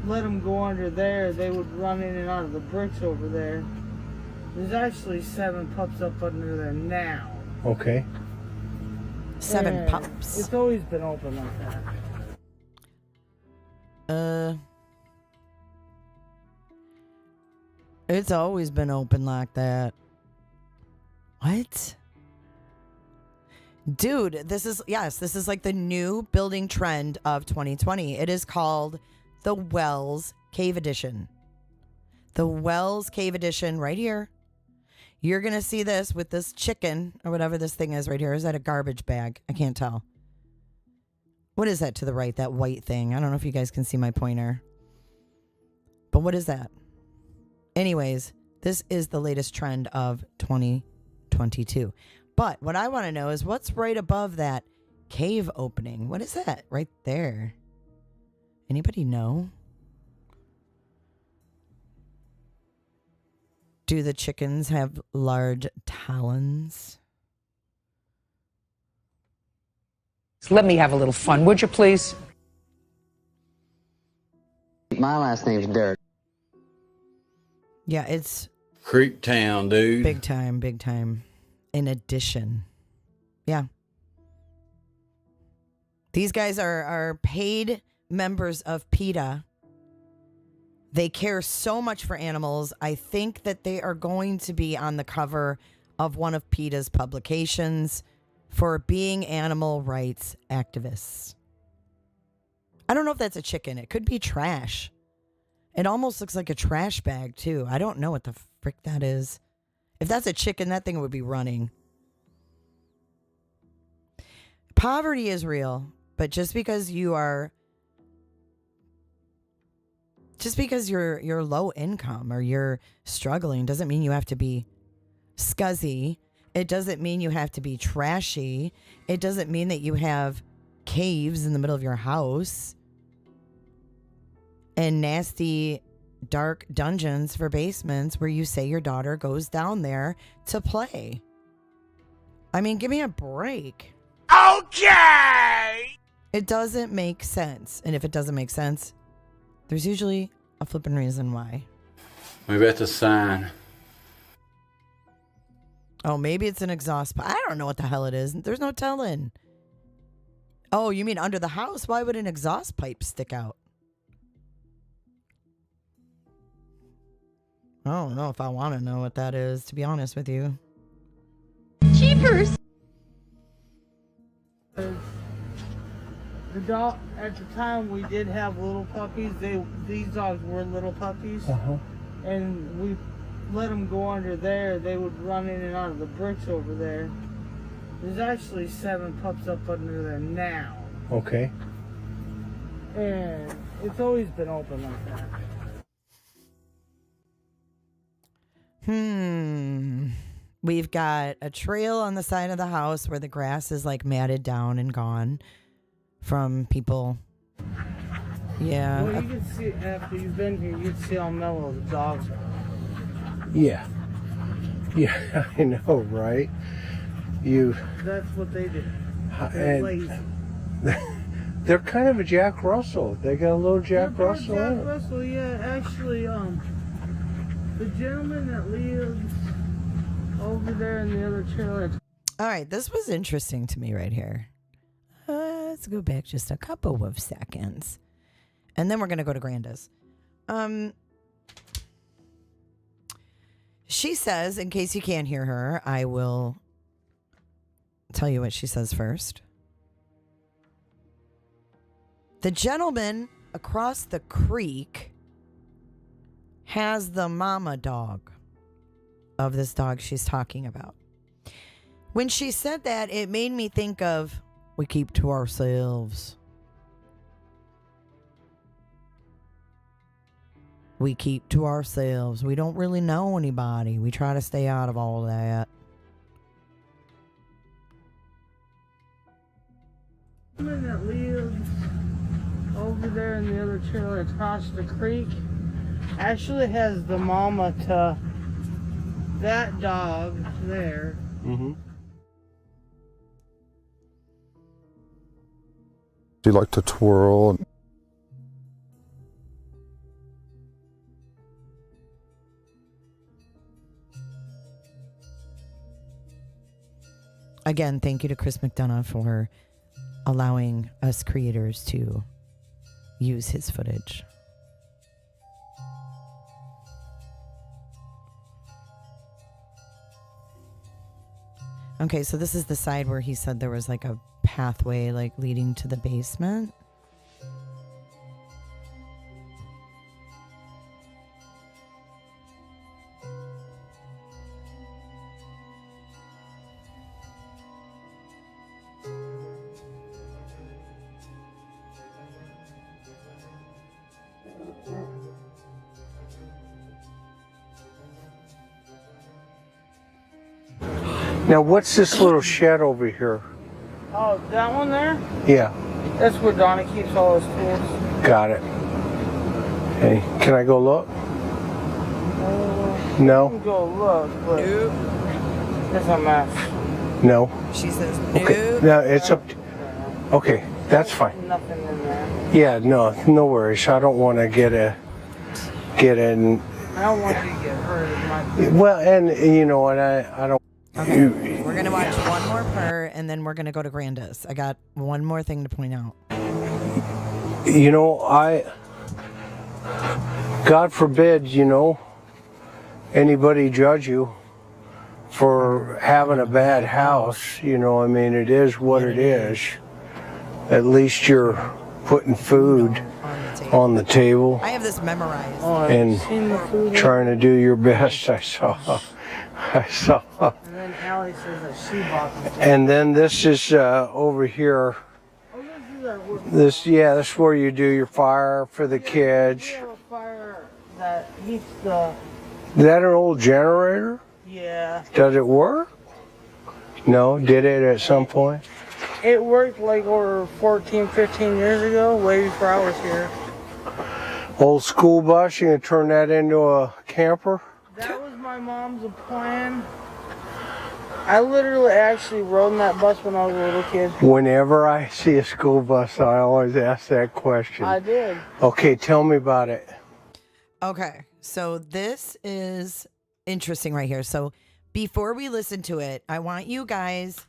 let them go under there. They would run in and out of the bricks over there. There's actually 7 pups up under there now. Okay. 7 And pups. It's always been open like that. It's always been open like that. What? Dude, this is like the new building trend of 2020. It is called the Wells Cave Edition. The Wells Cave Edition right here. You're going to see this with this chicken or whatever this thing is right here. Is that a garbage bag? I can't tell. What is that to the right? That white thing. I don't know if you guys can see my pointer. But what is that? Anyways, this is the latest trend of 2022. But what I want to know is what's right above that cave opening? What is that right there? Anybody know? Do the chickens have large talons? Let me have a little fun, would you please? My last name's Dirt. Yeah, it's Creek Town, dude. big time, big time. In addition. Yeah. These guys are paid members of PETA. They care so much for animals. I think that they are going to be on the cover of one of PETA's publications for being animal rights activists. I don't know if that's a chicken. It could be trash. It almost looks like a trash bag, too. I don't know what the frick that is. If that's a chicken, that thing would be running. Poverty is real, but just because you are Just because you're low income or you're struggling doesn't mean you have to be scuzzy. It doesn't mean you have to be trashy. It doesn't mean that you have caves in the middle of your house and nasty dark dungeons for basements where you say your daughter goes down there to play. I mean, give me a break. Okay. It doesn't make sense. And if it doesn't make sense, there's usually a flipping reason why. Maybe that's a sign. Oh, maybe it's an exhaust pipe. I don't know what the hell it is. There's no telling. Oh, you mean under the house? Why would an exhaust pipe stick out? I don't know if I want to know what that is, to be honest with you. Cheapers. The dog, at the time we did have little puppies. These dogs were little puppies. And we let them go under there. They would run in and out of the bricks over there. There's actually 7 pups up under there now. Okay. And it's always been open like that. We've got a trail on the side of the house where the grass is like matted down and gone from people. Yeah. Well, you can see after you've been here, you can see how mellow the dogs are. Yeah. Yeah, I know, right? That's what they do. They're And lazy. they're kind of a Jack Russell. They got a little Jack Russell in Jack it. Russell, yeah. Actually, the gentleman that lives over there in the other trailer. All right, this was interesting to me right here. Let's go back just a couple of seconds. And then we're going to go to Grandis. She says, in case you can't hear her, I will tell you what she says first. The gentleman across the creek has the mama dog of this dog she's talking about. When she said that, it made me think of, we keep to ourselves. We keep to ourselves. We don't really know anybody. We try to stay out of all that. The gentleman that lives over there in the other trailer across the creek actually has the mama to that dog there. She liked to twirl. Again, thank you to Chris McDonough for allowing us creators to use his footage. Okay, so this is the side where he said there was like a pathway like leading to the basement. Now, what's this little shed over here? Oh, that one there? Yeah, That's where Donna keeps all his tools. got it. Hey, can I go look? You No? can go look, but it's a mess. No? She says no. Okay, no, it's up. Okay, that's fine. Nothing in there. Yeah, no worries. I don't want to get in. I don't want you to get hurt. Well, and you know what? I don't. Okay, we're going to watch one more part and then we're going to go to Grandis. I got one more thing to point out. You know, God forbid, anybody judge you for having a bad house. I mean, it is what it is. At least you're putting food on the table I have this memorized. and trying to do your best. I saw. And then Allie says that she bought them. And then this is over here. This is where you do your fire for the kids. We have a fire that heats the... Is that an old generator? Yeah. Does it work? No? Did it at some point? It worked like over 14, 15 years ago, way before I was here. Old school bus, you can turn that into a camper? That was my mom's plan. I literally actually rode in that bus when I was a little kid. Whenever I see a school bus, I always ask that question. I did. Okay, tell me about it. Okay, so this is interesting right here. So before we listen to it, I want you guys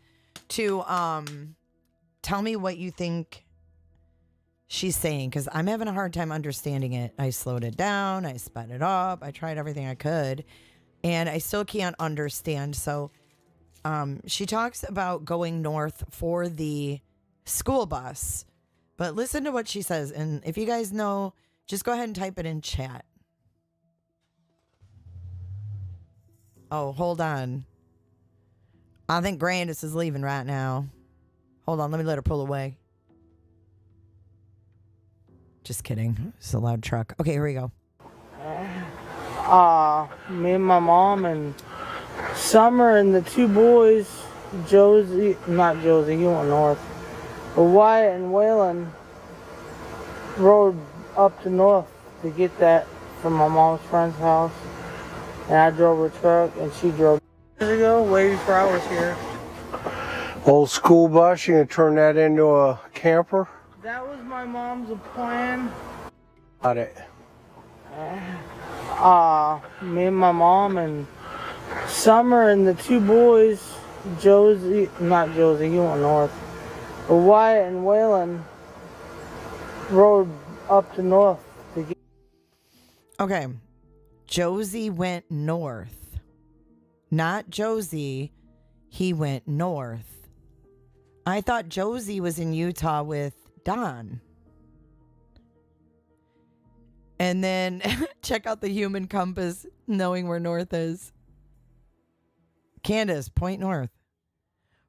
to tell me what you think she's saying, because I'm having a hard time understanding it. I slowed it down, I sped it up, I tried everything I could, and I still can't understand. So she talks about going north for the school bus, but listen to what she says. And if you guys know, just go ahead and type it in chat. Oh, hold on. I think Grandis is leaving right now. Hold on, let me let her pull away. Just kidding. It's a loud truck. Okay, here we go. Me and my mom and Summer and the two boys, not Josie, he went north, but Wyatt and Waylon rode up to north to get that from my mom's friend's house. And I drove her truck and she drove years ago, way before I was here. Old school bus, you can turn that into a camper? That was my mom's plan. Got it. Me and my mom and Summer and the two boys, not Josie, he went north, but Wyatt and Waylon rode up to north to get... Okay. Josie went north. Not Josie. He went north. I thought Josie was in Utah with Don. And then check out the human compass, knowing where north is. Candace, point north.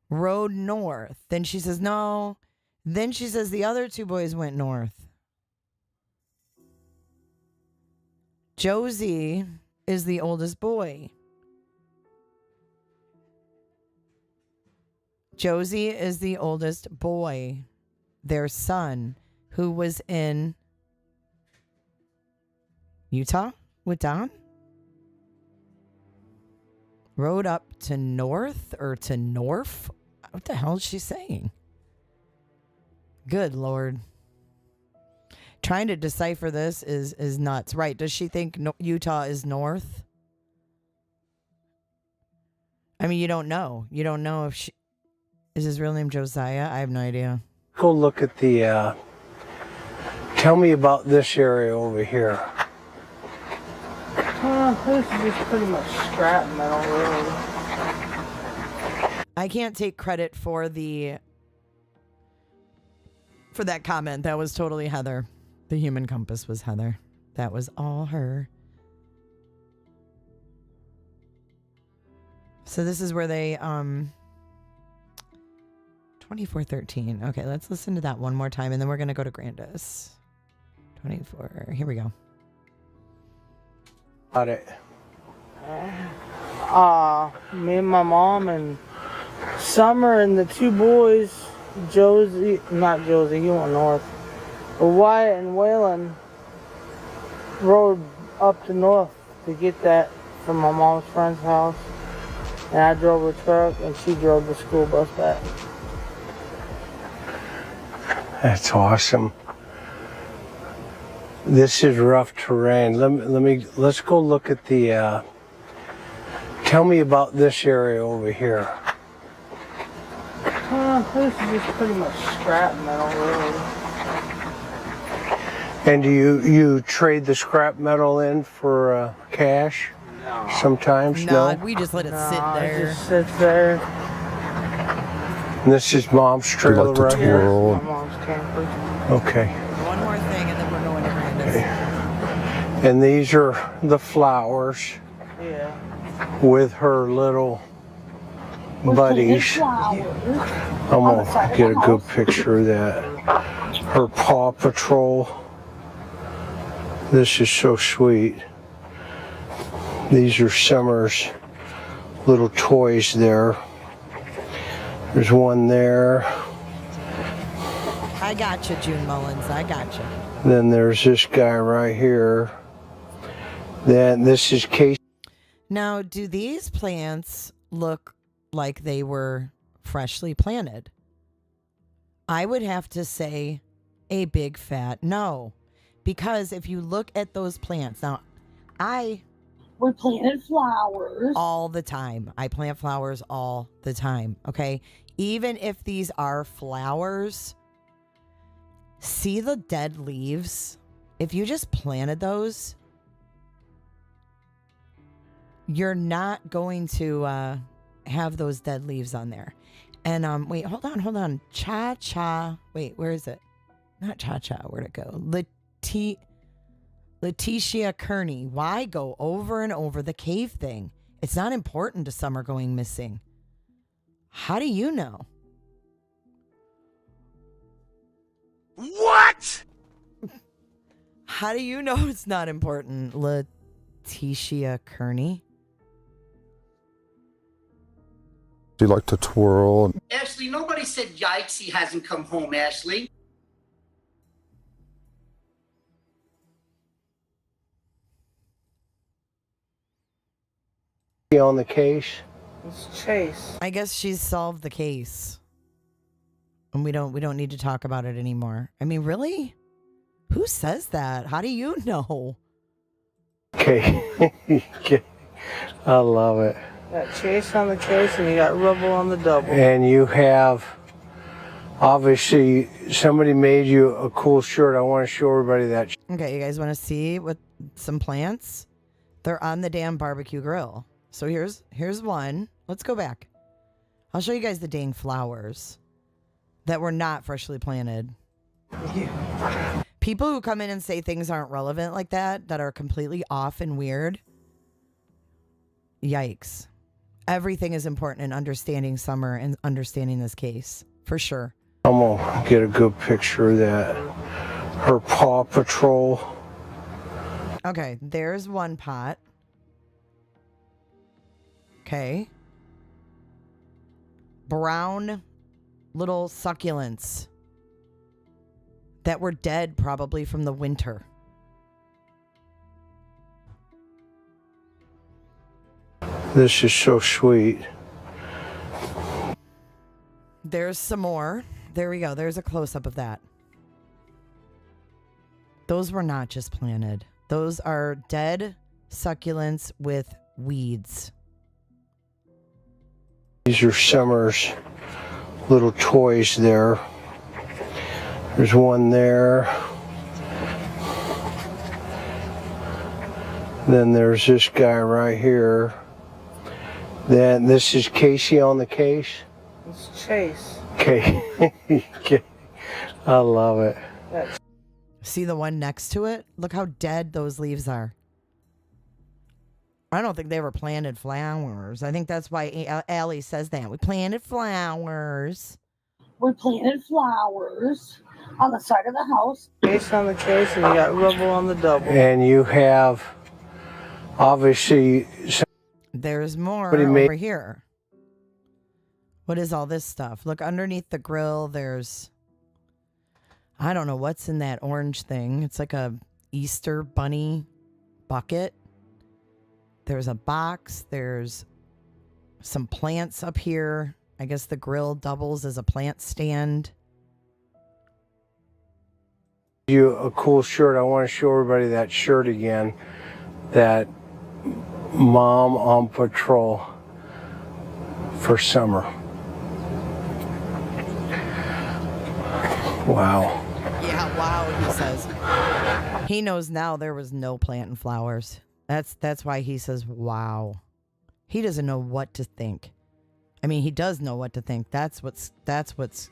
Road north. Then she says, no. Then she says the other two boys went north. Josie is the oldest boy. Josie is the oldest boy, their son, who was in Utah with Don. Rode up to north or to north. What the hell is she saying? Good Lord. Trying to decipher this is nuts. Right. Does she think Utah is north? I mean, you don't know. You don't know if she... Is his real name Josiah? I have no idea. Go look at the... Tell me about this area over here. This is just pretty much scrap metal, really. I can't take credit for that comment. That was totally Heather. The human compass was Heather. That was all her. So this is where they 2413. Okay, let's listen to that one more time and then we're going to go to Grandis. 24. Here we go. Got it. Me and my mom and Summer and the two boys, not Josie, he went north, but Wyatt and Waylon rode up to north to get that from my mom's friend's house. And I drove her truck and she drove the school bus back. That's awesome. This is rough terrain. Let's go look at the tell me about this area over here. This is just pretty much scrap metal, really. And do you trade the scrap metal in for cash? No. Sometimes? No? We just let it sit there. It just sits there. And this is Mom's trailer like right here? My mom's camper. Okay. One more thing and then we're going to Grandis. Okay. And these are the flowers. Yeah. With her little buddies. I'm gonna get a good picture of that. Her Paw Patrol. This is so sweet. These are Summer's little toys there. There's one there. I got you, June Mullins. I got you. Then there's this guy right here. Then this is Casey. Now, do these plants look like they were freshly planted? I would have to say a big fat no. Because if you look at those plants, now We planted flowers. all the time. I plant flowers all the time, okay? Even if these are flowers, see the dead leaves? If you just planted those, you're not going to have those dead leaves on there. And wait, hold on. Cha-Cha. Wait, where is it? Not Cha-Cha. Where'd it go? Letitia Kearney. Why go over and over the cave thing? It's not important to Summer going missing. How do you know? What? How do you know it's not important, Letitia Kearney? She liked to twirl. And Ashley, nobody said yikes, he hasn't come home, Ashley. On the case. It's Chase. I guess she's solved the case. And we don't need to talk about it anymore. I mean, really? Who says that? How do you know? Okay. I love it. Got Chase on the case and you got Rubble on the double. And you have, obviously, somebody made you a cool shirt. I want to show everybody that. Okay, you guys want to see what some plants? They're on the damn barbecue grill. So here's one. Let's go back. I'll show you guys the dang flowers that were not freshly planted. Yeah. People who come in and say things aren't relevant like that are completely off and weird. Yikes. Everything is important in understanding Summer and understanding this case. For sure. I'm going to get a good picture of that. Her Paw Patrol. Okay, there's one pot. Okay. Brown little succulents that were dead probably from the winter. This is so sweet. There's some more. There we go. There's a close-up of that. Those were not just planted. Those are dead succulents with weeds. These are Summer's little toys there. There's one there. Then there's this guy right here. Then this is Casey on the case. It's Chase. Okay. I love it. See the one next to it? Look how dead those leaves are. I don't think they were planted flowers. I think that's why Allie says that. We planted flowers. We planted flowers on the side of the house. Chase on the case and you got Rubble on the double. And you have, obviously, there's more Somebody over made- here. What is all this stuff? Look underneath the grill. There's, I don't know what's in that orange thing. It's like a Easter bunny bucket. There's a box. There's some plants up here. I guess the grill doubles as a plant stand. you a cool shirt. I want to show everybody that shirt again. That Mom on Patrol for summer. Wow. Yeah, wow, he says. He knows now there was no plant and flowers. That's why he says, wow. He doesn't know what to think. I mean, he does know what to think. That's what's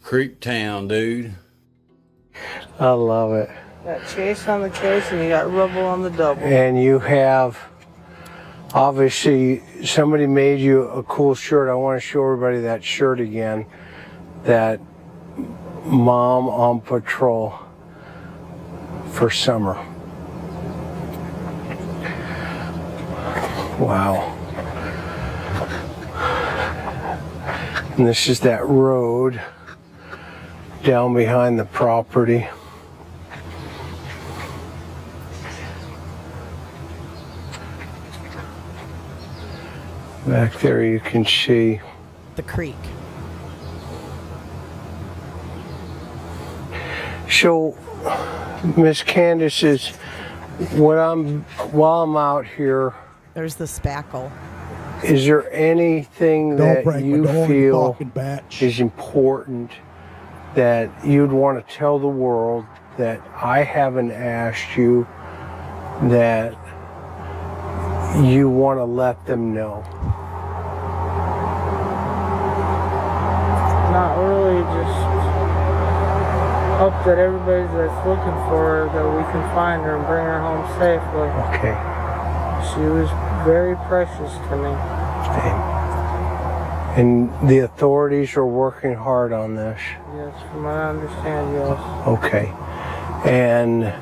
Creep town, dude. I love it. Got Chase on the case and you got Rubble on the double. And you have, obviously, somebody made you a cool shirt. I want to show everybody that shirt again. That Mom on Patrol for summer. Wow. And this is that road down behind the property. Back there you can see the creek. So, Miss Candace, is while I'm out here, there's the spackle. Is there anything that you feel is important that you'd want to tell the world that I haven't asked you, that you want to let them know? Not really, just hope that everybody that's looking for her, that we can find her and bring her home safely. Okay. She was very precious to me. And the authorities are working hard on this? Yes, from what I understand, yes. Okay. And,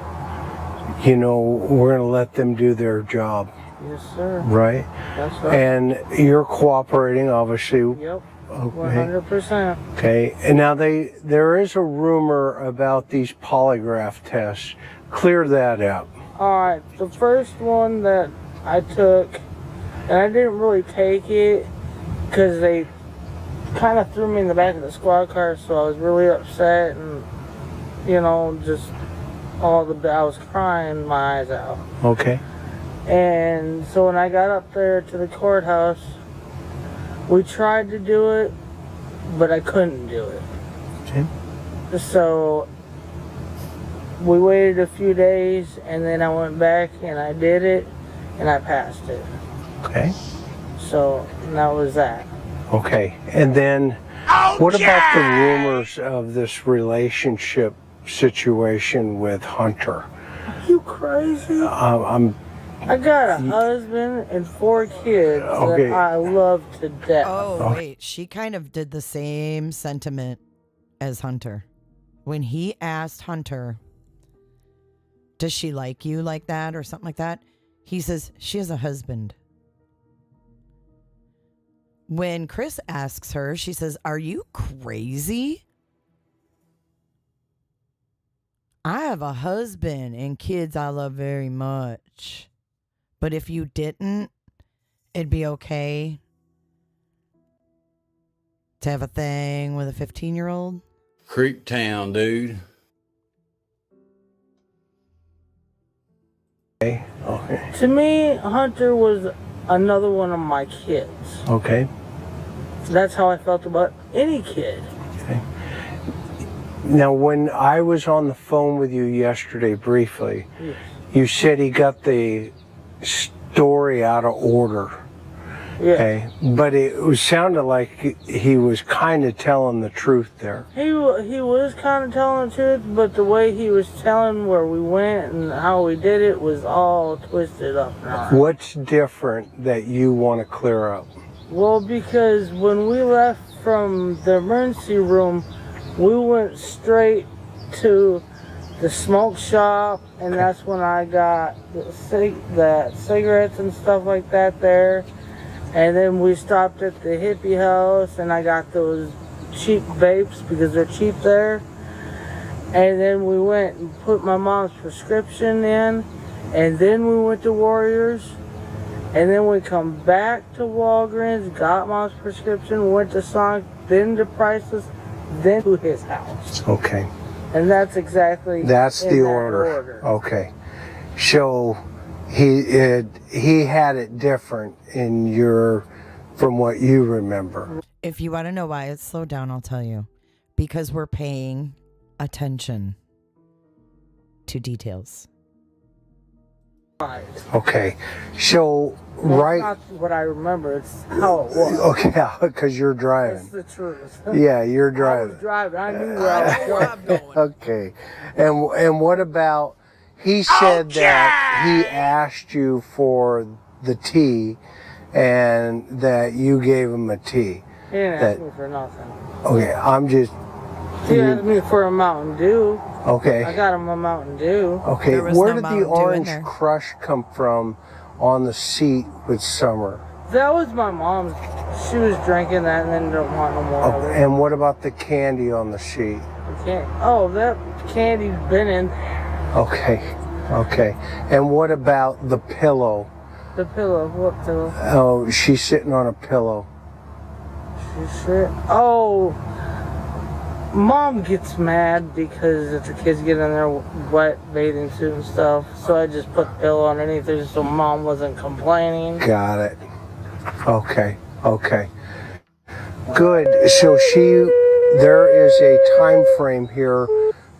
you know, we're going to let them do their job. Yes, sir. Right? That's right. And you're cooperating, obviously. Yep. Okay. 100%. Okay. And now there is a rumor about these polygraph tests. Clear that up. Alright, the first one that I took, and I didn't really take it because they kind of threw me in the back of the squad car, so I was really upset, and you know, just I was crying my eyes out. Okay. And so when I got up there to the courthouse, we tried to do it, but I couldn't do it. Okay. So we waited a few days, and then I went back and I did it, and I passed it. Okay. So that was that. Okay. And then what about the rumors of this relationship situation with Hunter? Are you crazy? I got a husband and 4 kids that I love to death. Oh, wait. She kind of did the same sentiment as Hunter. When he asked Hunter, does she like you like that or something like that? He says, she has a husband. When Chris asks her, she says, are you crazy? I have a husband and kids I love very much. But if you didn't, it'd be okay to have a thing with a 15-year-old? Creep town, dude. Okay. To me, Hunter was another one of my kids. Okay. That's how I felt about any kid. Okay. Now, when I was on the phone with you yesterday briefly, Yes. you said he got the story out of order. Yeah. Okay. But it sounded like he was kind of telling the truth there. He was kind of telling the truth, but the way he was telling where we went and how we did it was all twisted up. What's different that you want to clear up? Well, because when we left from the emergency room, we went straight to the smoke shop, and that's when I got the cigarettes and stuff like that there. And then we stopped at the hippie house, and I got those cheap vapes because they're cheap there. And then we went and put my mom's prescription in, and then we went to Warriors. And then we come back to Walgreens, got mom's prescription, went to Sonic, then to Priceless, then to his house. Okay. And that's exactly the order. Okay. So he had it different from what you remember. If you want to know why it's slowed down, I'll tell you. Because we're paying attention to details. Right. Okay. So, It's not what I remember, it's how it was. Okay, because you're driving. That's the truth. Yeah, you're driving. I was driving. I knew where I was going. Okay. And what about, he said that he asked you for the tea and that you gave him a tea. He didn't ask me for nothing. Okay, I'm just... He asked me for a Mountain Dew. Okay. I got him a Mountain Dew. Okay, where did the Orange Crush come from on the seat with Summer? That was my mom's. She was drinking that and then didn't want no more of it. And what about the candy on the sheet? Oh, that candy's been in. Okay. And what about the pillow? The pillow? What pillow? Oh, she's sitting on a pillow. Oh, Mom gets mad because if the kids get in their wet bathing suit and stuff, so I just put the pillow underneath her so Mom wasn't complaining. Got it. Okay. Good. So there is a time frame here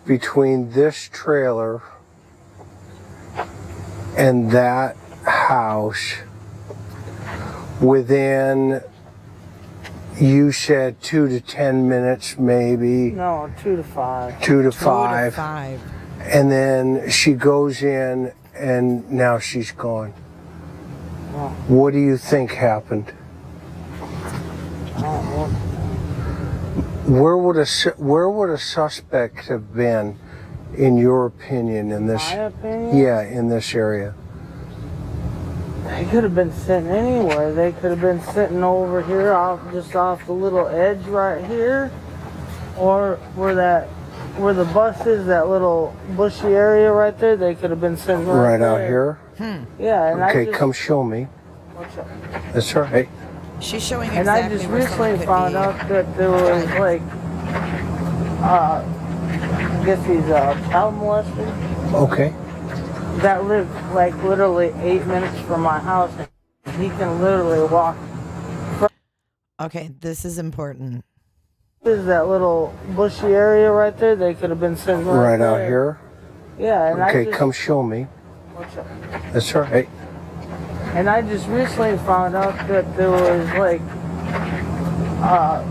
between this trailer and that house within, you said 2 to 10 minutes maybe. No, 2 to 5. 2 to 5. And then she goes in and now she's gone. Well, what do you think happened? I don't know. Where would a suspect have been, in your opinion, in this? My opinion? Yeah, in this area. They could have been sitting anywhere. They could have been sitting over here, just off the little edge right here, or where the bus is, that little bushy area right there. They could have been sitting right out here. Yeah. And okay, come show me. What's up? That's all right. She's showing And exactly I just where someone recently could found be. out that there was I guess he's child molester. Okay. That lived literally 8 minutes from my house, and he can literally walk. Okay, this is important. Is that little bushy area right there? They could have been sitting Right out there. here. Yeah. And okay, I just, come show me. What's up? That's all right. And I just recently found out that there was I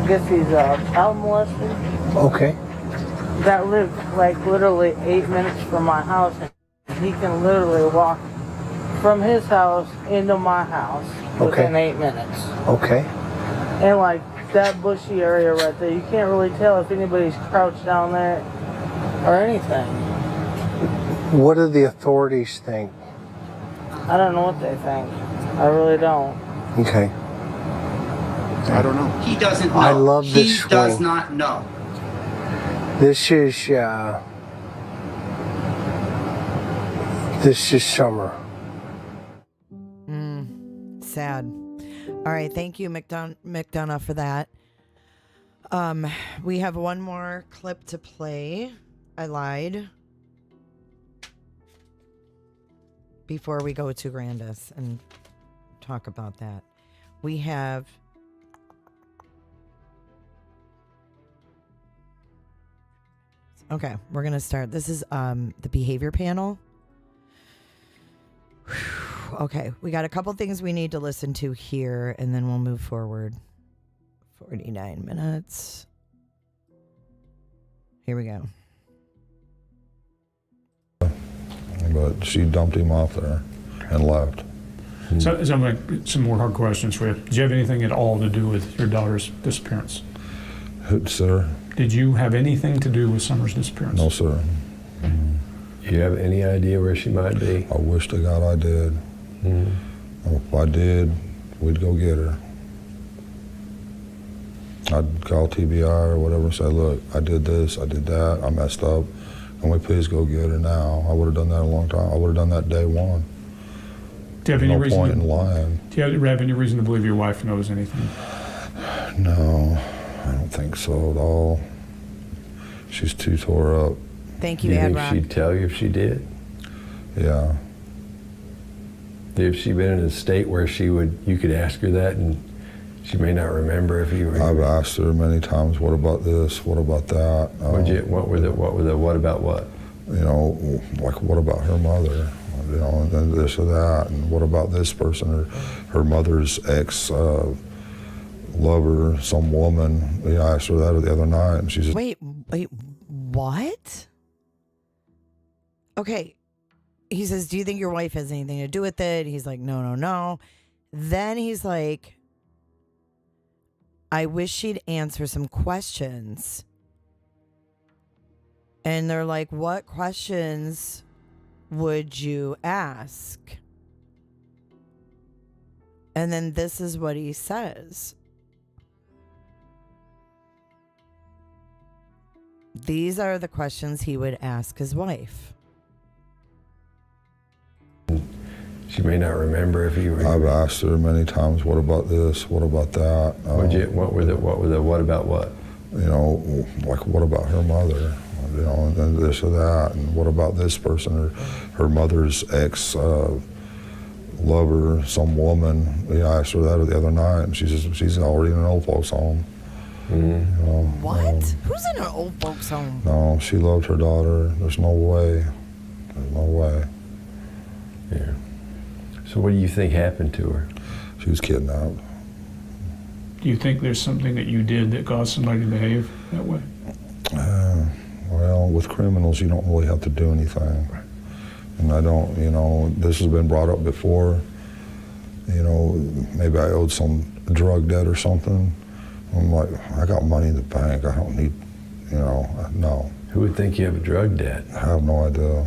guess he's a child molester. Okay. That lived literally 8 minutes from my house, and he can literally walk from his house into my house within 8 minutes. Okay. And that bushy area right there, you can't really tell if anybody's crouched down there or anything. What do the authorities think? I don't know what they think. I really don't. Okay. I don't know. He doesn't know. I love this He does swing. not know. This is Summer. Sad. All right, thank you, McDonough, for that. We have one more clip to play. I lied. Before we go to Grandis and talk about that, we have okay, we're gonna start. This is the behavior panel. Okay, we got a couple things we need to listen to here, and then we'll move forward. 49 minutes. Here we go. But she dumped him off there and left. So I'm going to some more hard questions for you. Did you have anything at all to do with your daughter's disappearance? Sir? Did you have anything to do with Summer's disappearance? No, sir. Do you have any idea where she might be? I wish to God I did. If I did, we'd go get her. I'd call TBI or whatever and say, look, I did this, I did that, I messed up. Can we please go get her now? I would have done that a long time. I would have done that day one. Do you have any no reason point in lying. Do you have any reason to believe your wife knows anything? No, I don't think so at all. She's too tore up. Thank you, Do you Ad think Rock. she'd tell you if she did? Yeah. If she been in a state where you could ask her that and she may not remember if you were. I've asked her many times, what about this? What about that? What about what? You know, like what about her mother? You know, and then this or that, and what about this person or her mother's ex lover, some woman? You know, I asked her that the other night, and she just Wait, what? Okay. He says, do you think your wife has anything to do with it? He's like, no. Then he's like, I wish she'd answer some questions. And they're like, what questions would you ask? And then this is what he says. These are the questions he would ask his wife. She may not remember if you were. I've asked her many times, what about this? What about that? What about what? You know, like what about her mother? You know, and then this or that, and what about this person? Her mother's ex lover, some woman. You know, I asked her that the other night, and she says she's already in an old folks home. Mm-hmm. You know, What? Who's in an old folks home? No, she loved her daughter. There's no way. There's no way. Yeah. So what do you think happened to her? She was kidnapped. Do you think there's something that you did that caused somebody to behave that way? Well, with criminals, you don't really have to do anything. Right. And I don't, you know, this has been brought up before. You know, maybe I owed some drug debt or something. I'm like, I got money in the bank. I don't need, you know, no. Who would think you have a drug debt? I have no idea.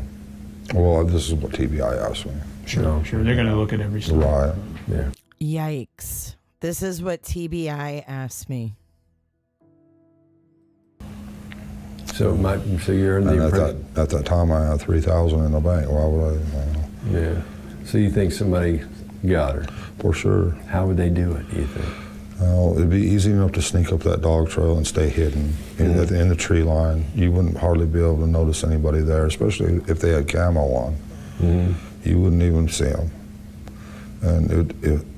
Well, this is what TBI asked me. Sure. They're going to look at every step. Right. Yeah. Yikes. This is what TBI asked me. So you're in the And at that time, I had $3,000 in the bank. Why would I? Yeah. So you think somebody got her? For sure. How would they do it, do you think? It'd be easy enough to sneak up that dog trail and stay hidden in the tree line. You wouldn't hardly be able to notice anybody there, especially if they had camo on. Mm-hmm. You wouldn't even see them. And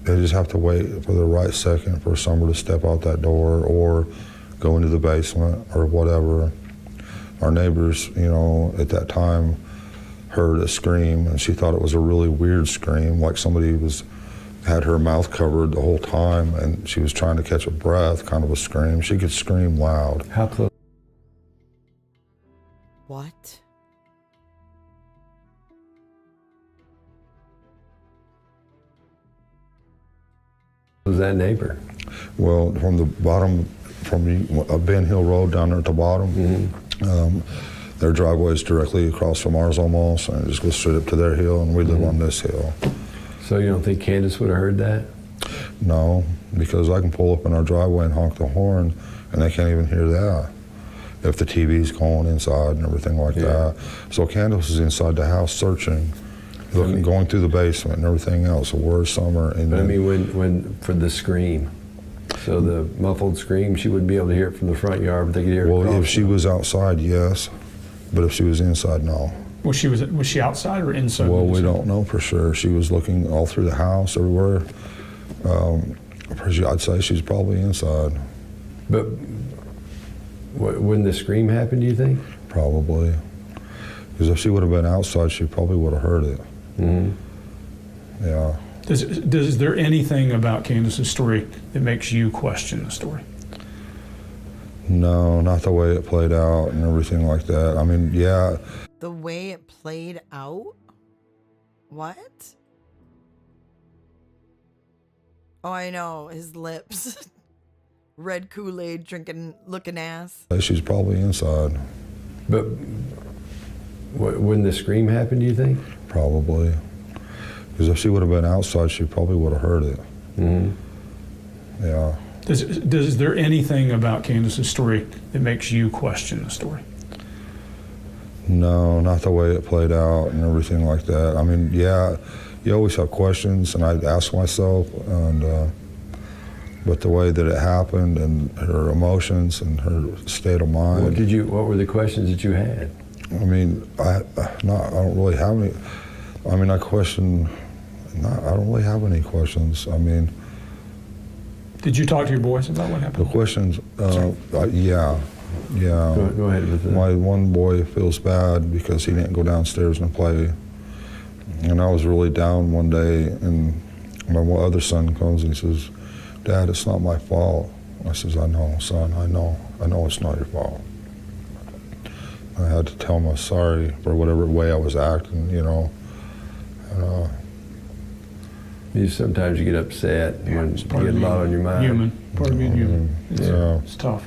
they just have to wait for the right second for someone to step out that door or go into the basement or whatever. Our neighbors, you know, at that time heard a scream, and she thought it was a really weird scream, like somebody had her mouth covered the whole time, and she was trying to catch a breath, kind of a scream. She could scream loud. How close? What? Was that neighbor? Well, from the bottom, from Ben Hill Road down there at the bottom, their driveway is directly across from ours almost, and it just goes straight up to their hill, and we live on this hill. So you don't think Candace would have heard that? No, because I can pull up in our driveway and honk the horn, and they can't even hear that if the TV's going inside and everything like that. So Candace is inside the house searching, looking, going through the basement and everything else. So where's Summer? And but I mean, when for the scream, so the muffled scream, she wouldn't be able to hear it from the front yard, but they could hear it. Well, if she was outside, yes, but if she was inside, no. Was she outside or inside? Well, we don't know for sure. She was looking all through the house, everywhere. I'd say she's probably inside. But when the scream happened, do you think? Probably. Because if she would have been outside, she probably would have heard it. Mm-hmm. Yeah. Is there anything about Candace's story that makes you question the story? No, not the way it played out and everything like that. I mean, yeah. The way it played out? What? Oh, I know. His lips. Red Kool-Aid drinking, looking ass. She's probably inside. But when the scream happened, do you think? Probably. Because if she would have been outside, she probably would have heard it. Mm-hmm. Yeah. Is there anything about Candace's story that makes you question the story? No, not the way it played out and everything like that. I mean, yeah, you always have questions, and I'd ask myself, but the way that it happened and her emotions and her state of mind. What were the questions that you had? I mean, I don't really have any. I mean, I don't really have any questions. I mean. Did you talk to your boys about what happened? The questions, yeah. Go ahead with that. My one boy feels bad because he didn't go downstairs and play. And I was really down one day, and my other son comes and he says, "Dad, it's not my fault." I says, "I know, son, I know it's not your fault." I had to tell him I was sorry for whatever way I was acting, you know. Sometimes you get upset when you get a lot on your mind. Human, part of being human. It's tough.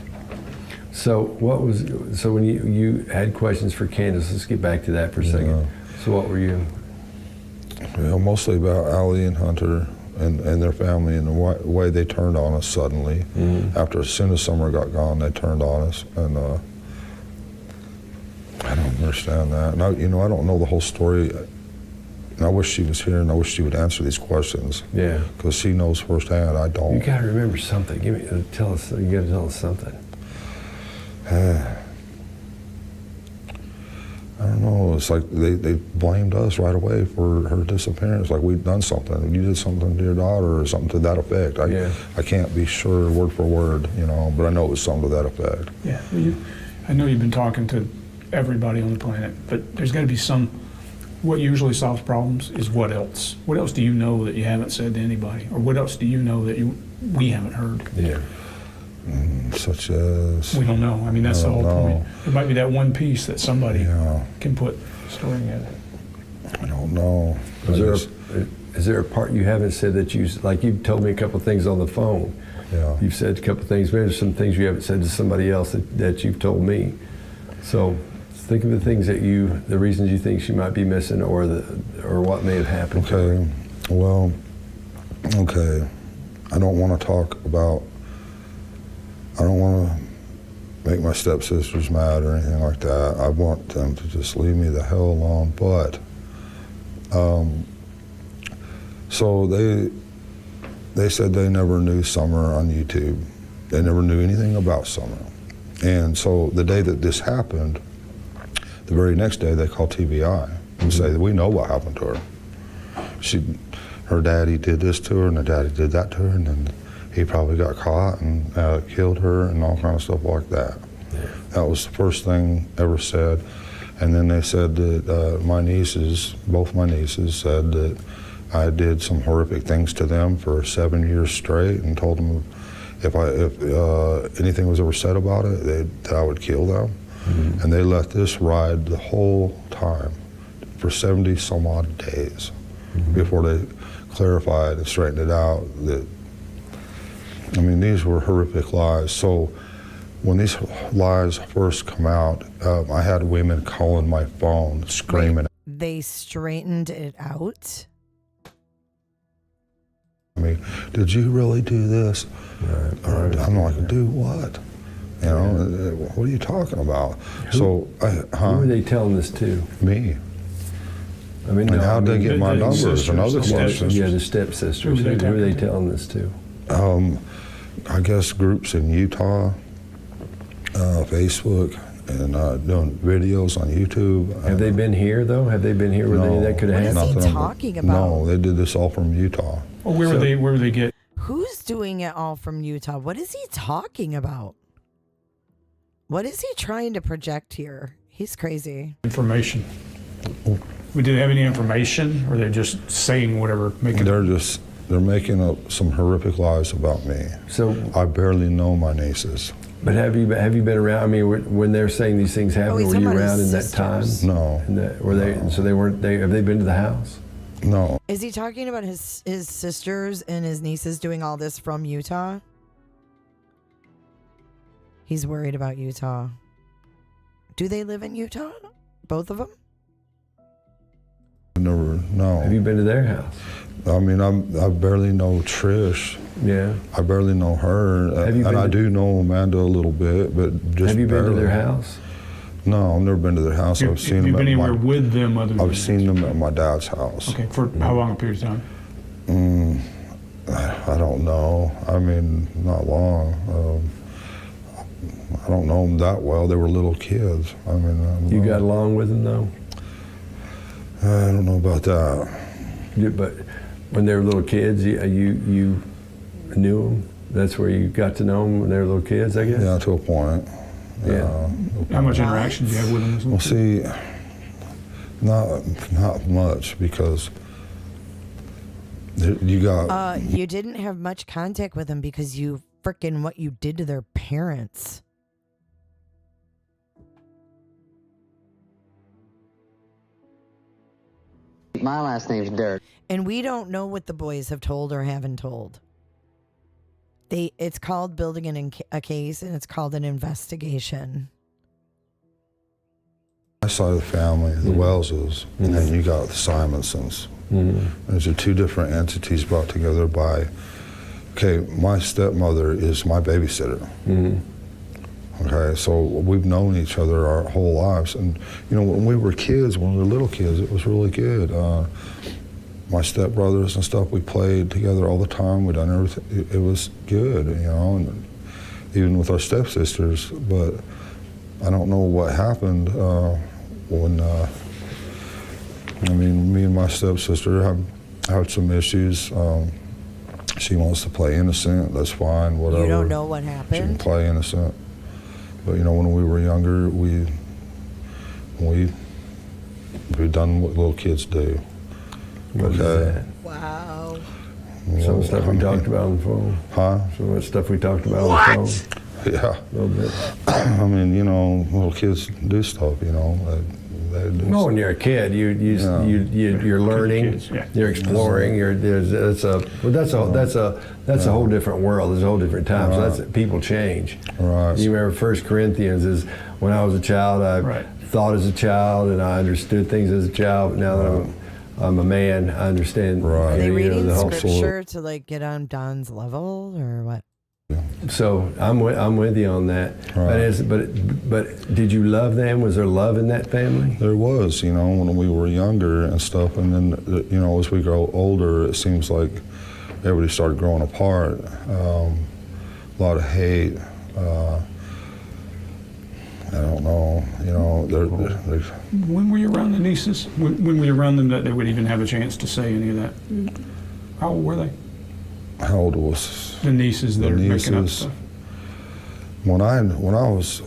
So when you had questions for Candace, let's get back to that for a second. So what were you? Mostly about Allie and Hunter. and their family, and the way they turned on us suddenly. After, as soon as summer got gone, they turned on us, and I don't understand that. And I don't know the whole story. And I wish she was here, and I wish she would answer these questions. Yeah. Because she knows firsthand. I don't. You got to remember something. Tell us. You got to tell us something. I don't know. It's like they blamed us right away for her disappearance. Like we'd done something. You did something to your daughter, or something to that effect. I can't be sure word for word, but I know it was something to that effect. Yeah. Well, I know you've been talking to everybody on the planet, but there's got to be some. What usually solves problems is what else? What else do you know that you haven't said to anybody? Or what else do you know that we haven't heard? Yeah. Such as? We don't know. I mean, that's the whole point. There might be that one piece that somebody can put the story together. I don't know. Is there a part you haven't said that you've told me a couple of things on the phone? Yeah. You've said a couple of things. Maybe there's some things you haven't said to somebody else that you've told me. So think of the things the reasons you think she might be missing, or what may have happened. Okay. Well, okay. I don't want to talk about. I don't want to make my stepsisters mad or anything like that. I want them to just leave me the hell alone. But, so they said they never knew Summer on YouTube. They never knew anything about Summer. And so the day that this happened, the very next day they called TBI and say, we know what happened to her. Her daddy did this to her, and the daddy did that to her, and then he probably got caught and killed her and all kind of stuff like that. Yeah. That was the first thing ever said. And then they said that both my nieces said that I did some horrific things to them for 7 years straight, and told them if anything was ever said about it, that I would kill them. Mm-hmm. And they let this ride the whole time for 70 some odd days before they clarified and straightened it out. These were horrific lies. So when these lies first come out, I had women calling my phone screaming. They straightened it out? Did you really do this? Right. I'm like, do what? What are you talking about? Who were they telling this to? Me. How'd they get my numbers and other questions? Yeah, the stepsisters. Who are they telling this to? I guess groups in Utah, Facebook, and doing videos on YouTube. Have they been here, though? Have they been here where that could have happened? What is he talking about? No, they did this all from Utah. Well, where were they get? Who's doing it all from Utah? What is he talking about? What is he trying to project here? He's crazy. Information. Did they have any information, or they're just saying whatever? They're making up some horrific lies about me. So I barely know my nieces. But have you been around? When they're saying these things happen, were you around in that time? No. Were they? No. So they weren't. Have they been to the house? No. Is he talking about his sisters and his nieces doing all this from Utah? He's worried about Utah. Do they live in Utah? Both of them? No. Have you been to their house? I barely know Trish. Yeah. I barely know her. I do know Amanda a little bit, but just Have you barely. been to their house? No, I've never been to their house. Have you been anywhere with them other than I've seen them at my dad's house. Okay, for how long a period of time? I don't know. Not long. I don't know them that well. They were little kids. You got along with them, though? I don't know about that. But when they were little kids, you knew them? That's where you got to know them when they were little kids, I guess? Yeah, to a point. Yeah. How much interaction do you have with them? Well, see, not much, because you got... you didn't have much contact with them because you frickin' what you did to their parents. My last name's Dirk. And we don't know what the boys have told or haven't told. It's called building a case, and it's called an investigation. I side of the family, the Welleses, and then you got the Simonsons. Those are two different entities brought together by, okay, my stepmother is my babysitter. Okay, so we've known each other our whole lives. And, you know, when we were kids, when we were little kids, it was really good. My stepbrothers and stuff, we played together all the time. We done everything. It was good, you know, and even with our stepsisters. But I don't know what happened when, I mean, me and my stepsister have had some issues. She wants to play innocent, that's fine, whatever. You don't know what She can happened? play innocent. But, you know, when we were younger, we done what little kids do. What is that? Wow. Some stuff we talked about on the phone. Huh? Some of the stuff we talked about on the phone. Yeah. A little bit. I mean, you know, little kids do stuff, you know. They do No, when you're a kid, you're learning, Kids, yeah. you're exploring. That's a whole different world. There's a whole different time. So that's people change. Right. You remember 1 Corinthians is when I was a child, I thought as a child and I understood things as a child. But now that I'm a man, I understand. Right. Are they you know, reading the whole scripture to like get on Don's level or what? So I'm with you on that. Right. But did you love them? Was there love in that family? There was, you know, when we were younger and stuff, and then, you know, as we grow older, it seems like everybody started growing apart. A lot of hate. I don't know, you know. When were you around the nieces? When were you around them that they would even have a chance to say any of that? How old were they? How old was the nieces that are making up stuff? When I was,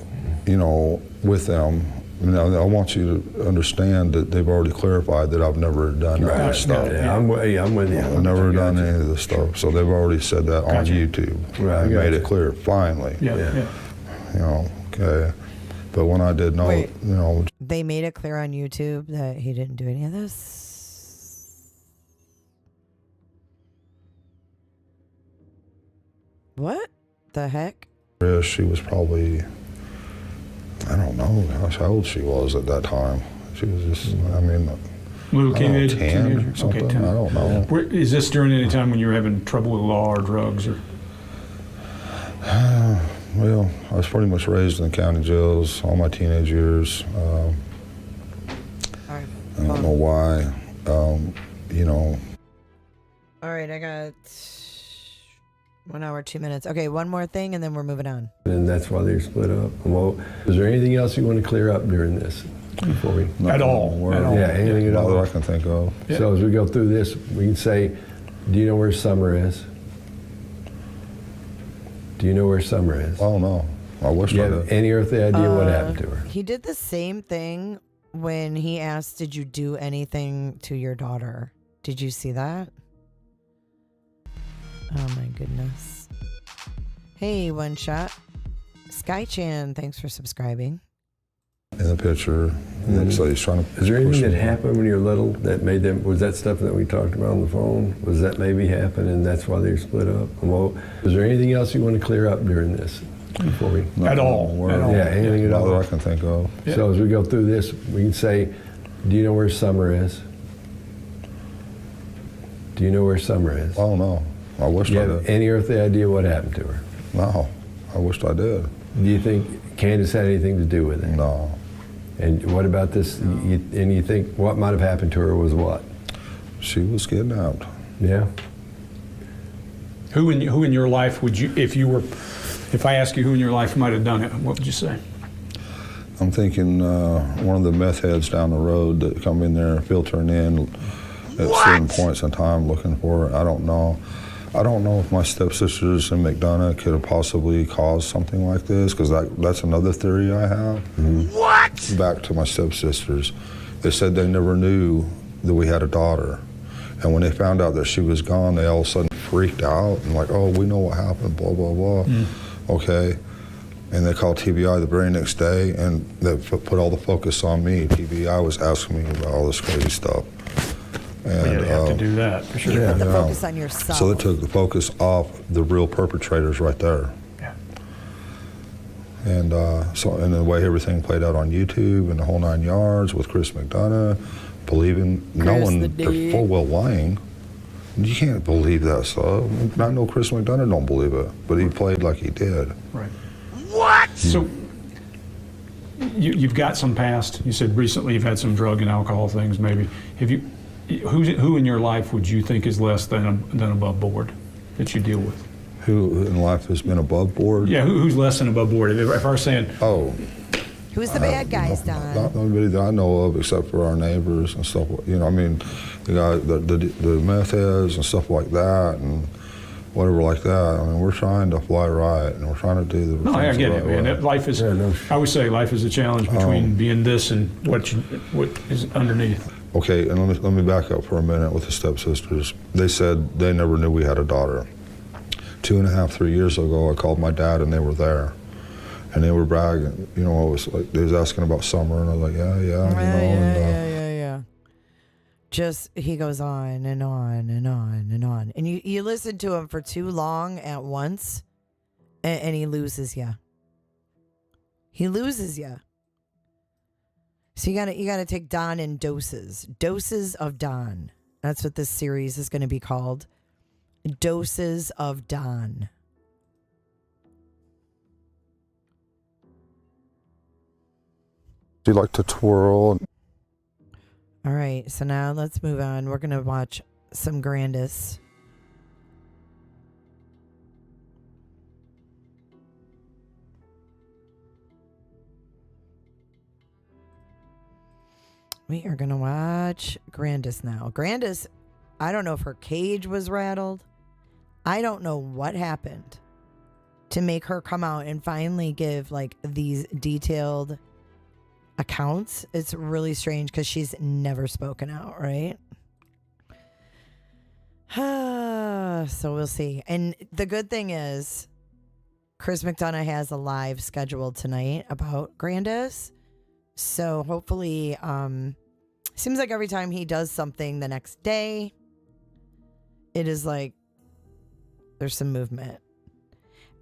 you know, with them, you know, I want you to understand that they've already clarified that I've never done that stuff. Yeah, I'm with you. I've never done any of this stuff. So they've already said that on YouTube. Right, They made it clear, finally. Yeah. You know, okay. But when I did know, Wait. you know. They made it clear on YouTube that he didn't do any of this? What the heck? She was probably, I don't know how old she was at that time. She was just, I mean, Little teenager, 10 or something. Okay, 10. I don't know. Is this during any time when you were having trouble with law or drugs or? Well, I was pretty much raised in the county jails all my teenage years. I don't know why. You know. All right, I got 1 hour, 2 minutes. Okay, one more thing, and then we're moving on. And that's why they're split up. Well, is there anything else you want to clear up during this before we? At all. Yeah, anything at all that I can think of. Yeah. So as we go through this, we can say, do you know where Summer is? Do you know where Summer is? Oh, no. I wish Do you I have did. any earthly idea what happened to her? He did the same thing when he asked, did you do anything to your daughter? Did you see that? Oh my goodness. Hey, One Shot. Skychan, thanks for subscribing. In the picture, so he's trying to. Is there anything that push me. happened when you were little that made them, was that stuff that we talked about on the phone? Was that maybe happen and that's why they were split up? Well, is there anything else you want to clear up during this before we? At all. Yeah, anything at Not all. that I can think of. Yeah. So as we go through this, we can say, do you know where Summer is? Do you know where Summer is? Oh, no. I wish Do you I have did. any earthly idea what happened to her? No. I wished I did. Do you think Candace had anything to do with it? No. And what about this? And you think what might have happened to her was what? She was kidnapped. Yeah. Who in your life would you, if I ask you who in your life might have done it, what would you say? I'm thinking one of the meth heads down the road that come in there filtering in at certain points in time looking for her. I don't know. I don't know if my stepsisters in McDonough could have possibly caused something like this, because that's another theory I have. What? Back to my stepsisters. They said they never knew that we had a daughter. And when they found out that she was gone, they all of a sudden freaked out and like, oh, we know what happened, blah, blah, blah. Okay. And they called TBI the very next day, and they put all the focus on me. TBI was asking me about all this crazy stuff. And, You have to do that for sure. You put the Yeah. focus on yourself. So they took the focus off the real perpetrators right there. Yeah. And and the way everything played out on YouTube and the whole 9 yards with Chris McDonough, knowing they're full well lying. You can't believe that stuff. I know Chris McDonough don't believe it, but he played like he did. Right. What? So you've got some past. You said recently you've had some drug and alcohol things. Maybe have you? Who in your life would you think is less than above board that you deal with? Who in life has been above board? Yeah, who's less than above board? If I was saying, who's the bad guys, Don? Not anybody that I know of, except for our neighbors and stuff. You know, I mean, the guy, the meth heads and stuff like that, and whatever like that. I mean, we're trying to fly right, and we're trying to do the. No, I get right it, man. way. Life is. I always say life is a challenge between being this and what is underneath. Okay, and let me back up for a minute with the stepsisters. They said they never knew we had a daughter. 2.5, 3 years ago, I called my dad, and they were there, and they were bragging. You know, I was like, they was asking about Summer, and I was like, yeah. Just he goes on and on and on and on, and you listen to him for too long at once, and he loses you. He loses you. So you gotta take Don in doses of Don. That's what this series is going to be called. Doses of Don. Do you like to twirl? All right, so now let's move on. We're going to watch some Grandis. We are going to watch Grandis now. Grandis, I don't know if her cage was rattled. I don't know what happened to make her come out and finally give like these detailed accounts. It's really strange because she's never spoken out, right? So we'll see. And the good thing is Chris McDonough has a live scheduled tonight about Grandis. So hopefully, seems like every time he does something the next day, it is like there's some movement.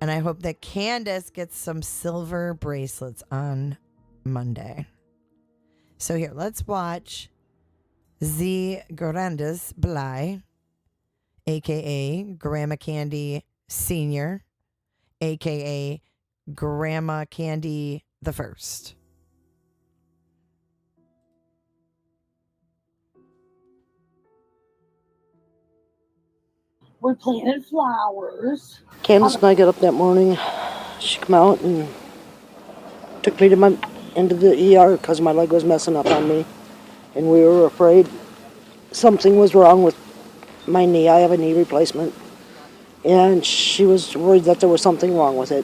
And I hope that Candace gets some silver bracelets on Monday. So here, let's watch the Grandis Bly, a.k.a. Grandma Candy Sr., a.k.a. Grandma Candy the First. We planted flowers. Candace and I got up that morning. She came out and took me into the ER because my leg was messing up on me. And we were afraid something was wrong with my knee. I have a knee replacement. And she was worried that there was something wrong with it.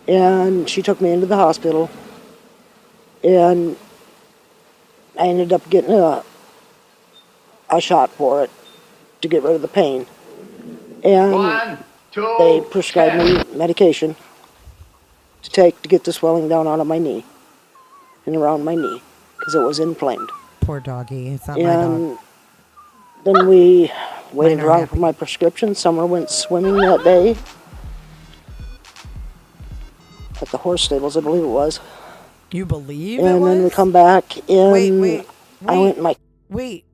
And she took me into the hospital. And I ended up getting a shot for it to get rid of the pain. And they prescribed me medication to take to get the swelling down out of my knee and around my knee because it was inflamed. Poor doggy. It's not my dog. Then we waited around for my prescription. Summer went swimming that day at the horse stables, I believe it was. You believe and it was? And then we come back and wait. I went my... Wait.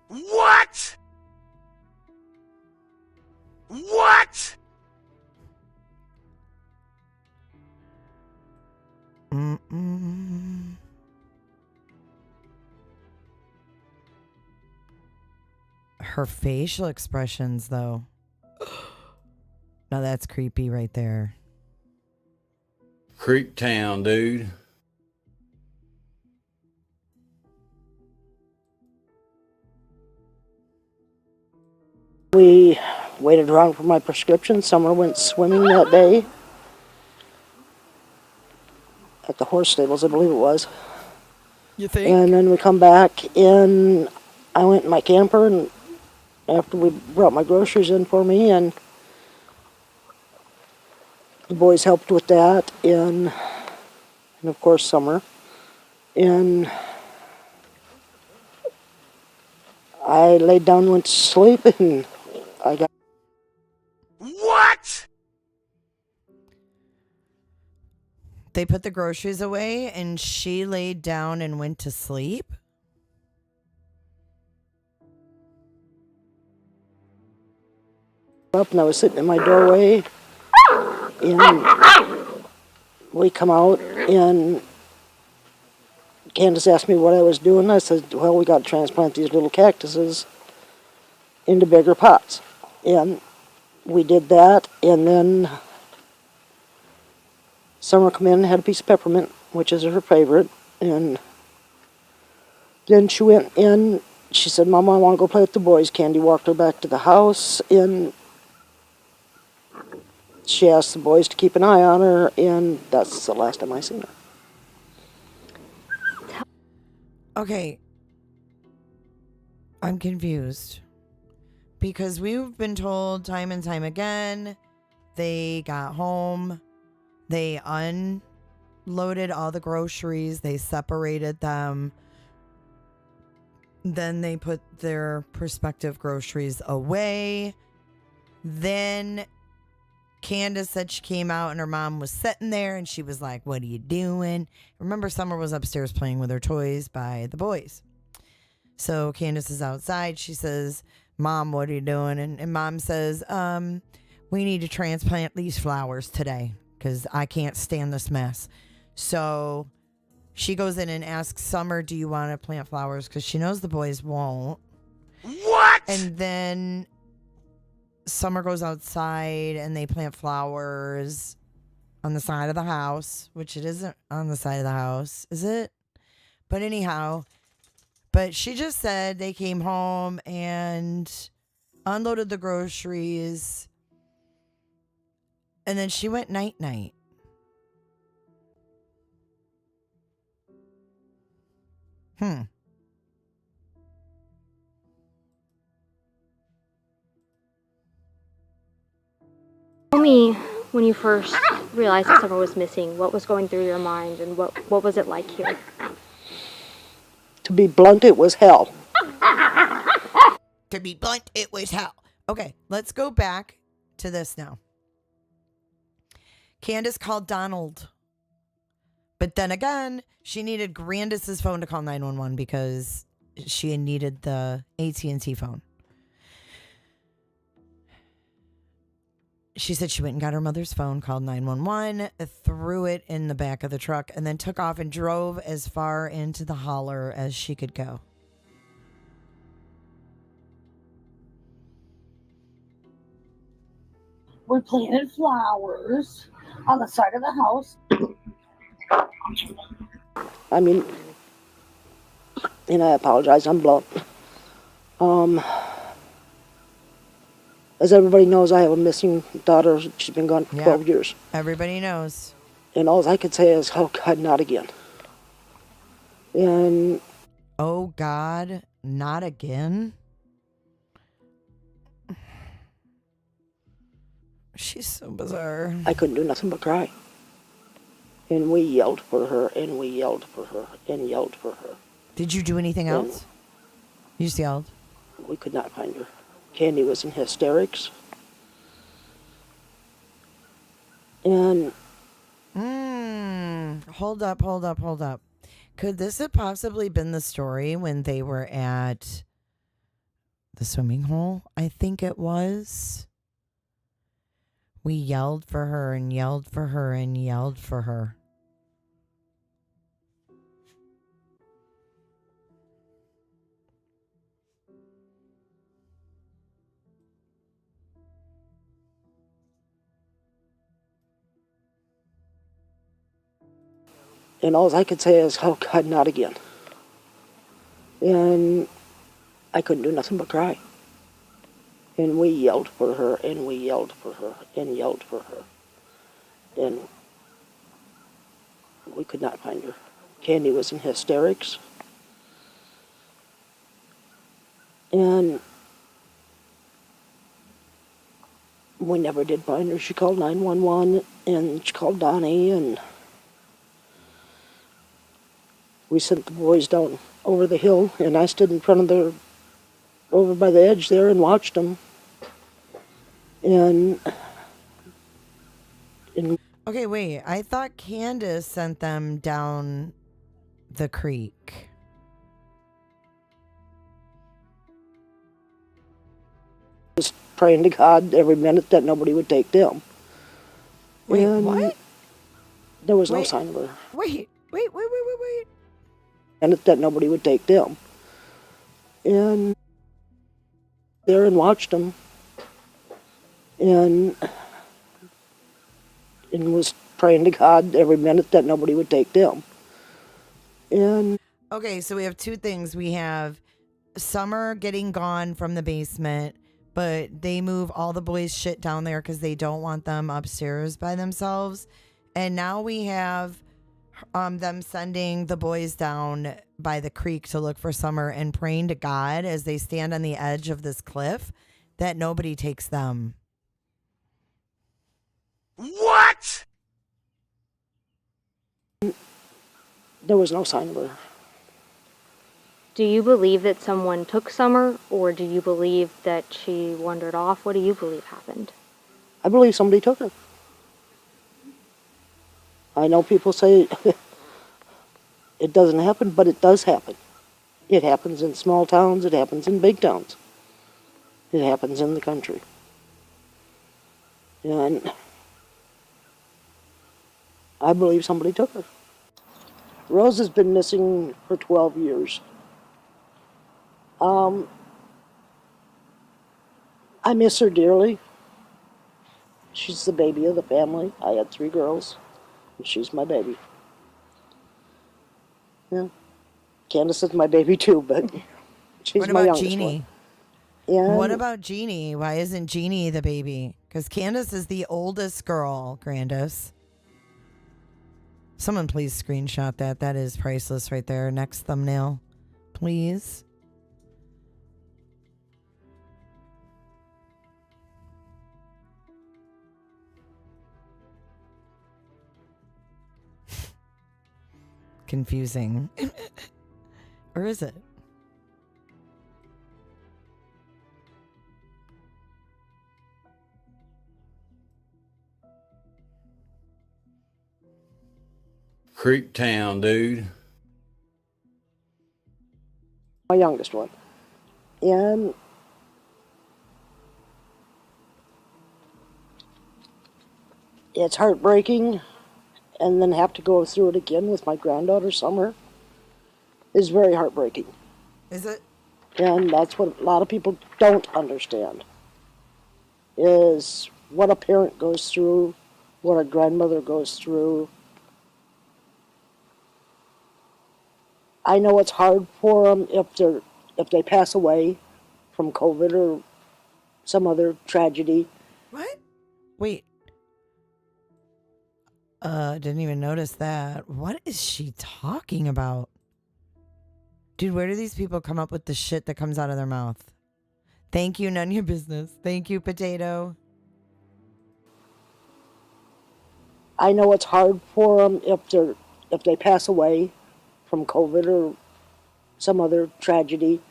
What? What? Her facial expressions, though. Now that's creepy right there. Creep town, dude. We waited around for my prescription. Summer went swimming that day at the horse stables, I believe it was. You think? And then we come back and I went in my camper and after we brought my groceries in for me and the boys helped with that and of course Summer. And I laid down and went to sleep and I got... What? They put the groceries away and she laid down and went to sleep. Up and I was sitting in my doorway and we come out and Candace asked me what I was doing. I said, well, we got to transplant these little cactuses into bigger pots. And we did that, and then Summer come in and had a piece of peppermint, which is her favorite, and then she went in, she said, Mama, I want to go play with the boys. Candy walked her back to the house, and she asked the boys to keep an eye on her, and that's the last time I seen her. Okay. I'm confused. Because we've been told time and time again, they got home, they unloaded all the groceries, they separated them, then they put their prospective groceries away. Then Candace said she came out and her mom was sitting there and she was like, what are you doing? Remember, Summer was upstairs playing with her toys by the boys. So Candace is outside. She says, Mom, what are you doing? And Mom says, we need to transplant these flowers today because I can't stand this mess. So she goes in and asks Summer, do you want to plant flowers? Because she knows the boys won't. What? And then Summer goes outside and they plant flowers on the side of the house, which it isn't on the side of the house, is it? But anyhow, but she just said they came home and unloaded the groceries and then she went night-night. Tell me, when you first realized that Summer was missing, what was going through your mind and what was it like here? To be blunt, it was hell. To be blunt, it was hell. Okay, let's go back to this now. Candace called Donald. But then again, she needed Grandis's phone to call 911 because she needed the AT&T phone. She said she went and got her mother's phone, called 911, threw it in the back of the truck, and then took off and drove as far into the holler as she could go. We planted flowers on the side of the house. I mean, and I apologize, I'm blunt. As everybody knows, I have a missing daughter. She's been gone for 12 years. Everybody knows. And all I could say is, oh, God, not again. And... oh, God, not again? She's so bizarre. I couldn't do nothing but cry. And we yelled for her, and we yelled for her, and yelled for her. Did you do anything else? You just yelled? We could not find her. Candy was in hysterics. And... hold up. Could this have possibly been the story when they were at the swimming hole? I think it was. We yelled for her and yelled for her and yelled for her. And all I could say is, oh, God, not again. And I couldn't do nothing but cry. And we yelled for her, and we yelled for her, and yelled for her. And we could not find her. Candy was in hysterics. And we never did find her. She called 911, and she called Donnie, and we sent the boys down over the hill, and I stood in front of over by the edge there and watched them. And Okay, wait. I thought Candace sent them down the creek. Was praying to God every minute that nobody would take them. Wait, and what? There was no Wait. sign of her. Wait. And that nobody would take them. And there and watched them. And was praying to God every minute that nobody would take them. And okay, so we have two things. We have Summer getting gone from the basement, but they move all the boys' shit down there because they don't want them upstairs by themselves. And now we have them sending the boys down by the creek to look for Summer and praying to God as they stand on the edge of this cliff that nobody takes them. What? There was no sign of her. Do you believe that someone took Summer, or do you believe that she wandered off? What do you believe happened? I believe somebody took her. I know people say it doesn't happen, but it does happen. It happens in small towns. It happens in big towns. It happens in the country. And I believe somebody took her. Rose has been missing for 12 years. I miss her dearly. She's the baby of the family. I had 3 girls, and she's my baby. Yeah. Candace is my baby too, but she's my youngest Jeannie? one. What about Jeannie? Why isn't Jeannie the baby? Because Candace is the oldest girl, Grandis. Someone please screenshot that. That is priceless right there. Next thumbnail, please. Confusing. Or is it? Creek town, dude. My youngest one. And it's heartbreaking, and then have to go through it again with my granddaughter, Summer, is very heartbreaking. Is it? And that's what a lot of people don't understand, is what a parent goes through, what a grandmother goes through. I know it's hard for them if they pass away from COVID or some other tragedy. What? Wait. Didn't even notice that. What is she talking about? Dude, where do these people come up with the shit that comes out of their mouth? Thank you, none of your business. Thank you, potato. I know it's hard for them if they pass away from COVID or some other tragedy.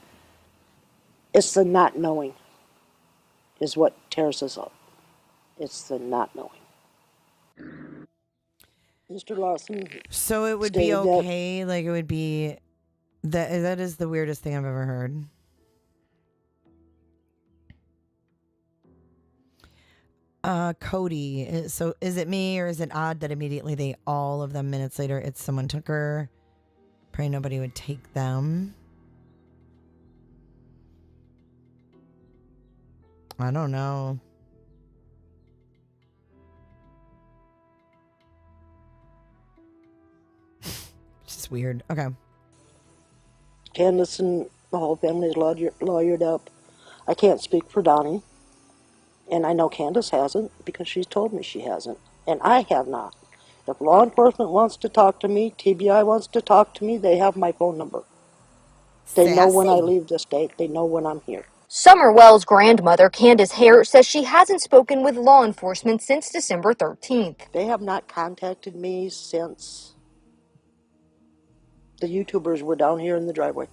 It's the not knowing is what tears us up. It's the not knowing. Mr. Lawson. So it would be okay, like it would be that is the weirdest thing I've ever heard. Cody. So is it me or is it odd that immediately all of them minutes later it's someone took her? Pray nobody would take them. I don't know. It's just weird. Okay. Candace and the whole family is lawyered up. I can't speak for Donnie. And I know Candace hasn't because she's told me she hasn't. And I have not. If law enforcement wants to talk to me, TBI wants to talk to me, they have my phone number. They know when I leave the state. They know when I'm here. Summer Wells' grandmother, Candace Hare, says she hasn't spoken with law enforcement since December 13th. They have not contacted me since the YouTubers were down here in the driveway.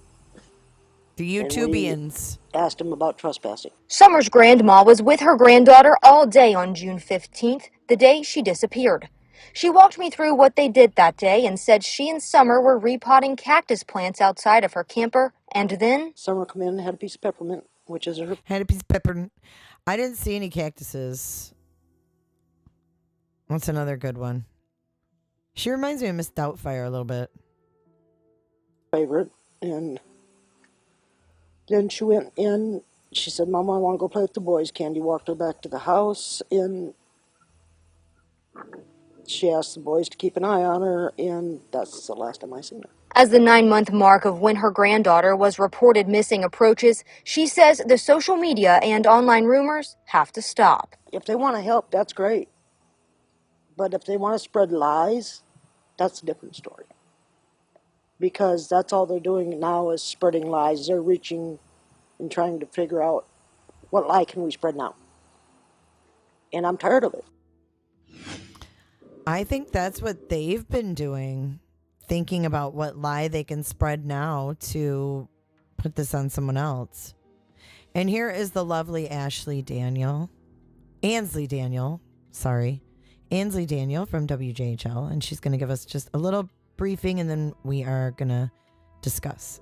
The YouTubians. Asked them about trespassing. Summer's grandma was with her granddaughter all day on June 15th, the day she disappeared. She walked me through what they did that day and said she and Summer were repotting cactus plants outside of her camper, and then Summer come in and had a piece of peppermint, which is her. Had a piece of peppermint. I didn't see any cactuses. What's another good one? She reminds me of Miss Doubtfire a little bit. Favorite. And then she went in. She said, Mama, I want to go play with the boys. Candy walked her back to the house, and she asked the boys to keep an eye on her, and that's the last time I seen her. As the 9-month mark of when her granddaughter was reported missing approaches, she says the social media and online rumors have to stop. If they want to help, that's great. But if they want to spread lies, that's a different story. Because that's all they're doing now is spreading lies. They're reaching and trying to figure out what lie can we spread now. And I'm tired of it. I think that's what they've been doing, thinking about what lie they can spread now to put this on someone else. And here is the lovely Ansley Daniel from WJHL, and she's going to give us just a little briefing, and then we are going to discuss.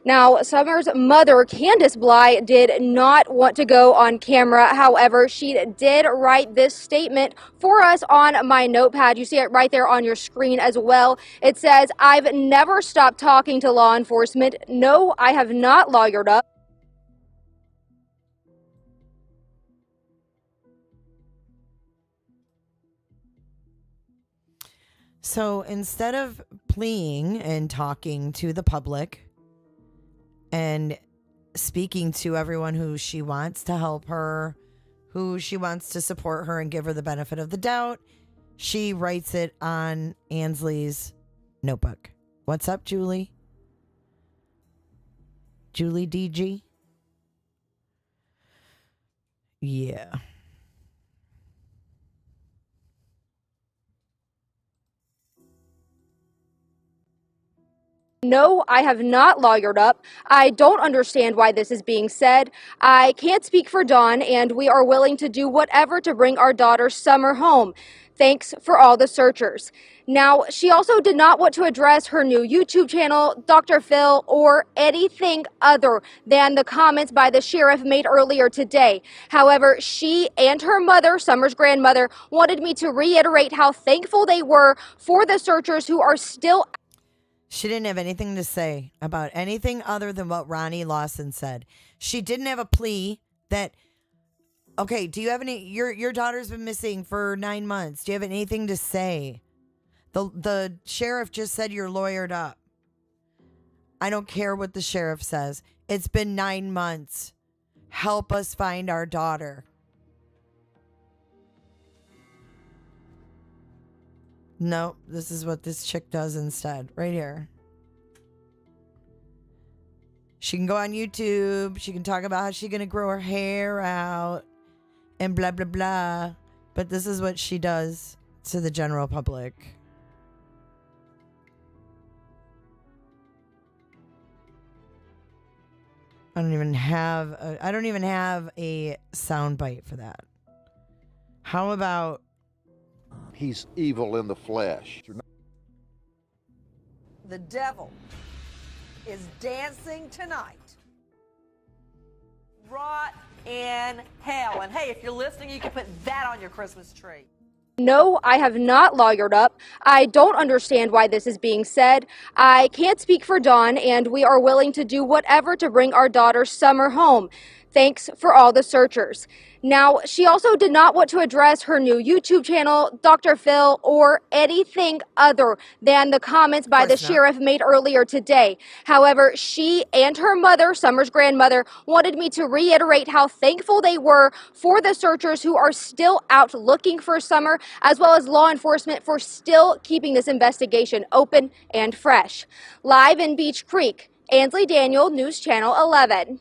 Now, Summer's mother, Candace Bly, did not want to go on camera. However, she did write this statement for us on my notepad. You see it right there on your screen as well. It says, I've never stopped talking to law enforcement. No, I have not lawyered up. So instead of pleading and talking to the public and speaking to everyone who she wants to help her, who she wants to support her and give her the benefit of the doubt, she writes it on Ansley's notebook. What's up, Julie? Julie DG? Yeah. No, I have not lawyered up. I don't understand why this is being said. I can't speak for Dawn, and we are willing to do whatever to bring our daughter Summer home. Thanks for all the searchers. Now, she also did not want to address her new YouTube channel, Dr. Phil, or anything other than the comments by the sheriff made earlier today. However, she and her mother, Summer's grandmother, wanted me to reiterate how thankful they were for the searchers who are still. She didn't have anything to say about anything other than what Ronnie Lawson said. She didn't have a plea that, okay, do you have any, your daughter's been missing for 9 months. Do you have anything to say? The sheriff just said you're lawyered up. I don't care what the sheriff says. It's been 9 months. Help us find our daughter. No, this is what this chick does instead. Right here. She can go on YouTube. She can talk about how she's going to grow her hair out and blah, blah, blah. But this is what she does to the general public. I don't even have a sound bite for that. How about He's evil in the flesh. The devil is dancing tonight. Rot in hell. And hey, if you're listening, you can put that on your Christmas tree. No, I have not lawyered up. I don't understand why this is being said. I can't speak for Dawn, and we are willing to do whatever to bring our daughter Summer home. Thanks for all the searchers. Now, she also did not want to address her new YouTube channel, Dr. Phil, or anything other than the comments by the sheriff made earlier today. However, she and her mother, Summer's grandmother, wanted me to reiterate how thankful they were for the searchers who are still out looking for Summer, as well as law enforcement for still keeping this investigation open and fresh. Live in Beach Creek, Ansley Daniel, News Channel 11.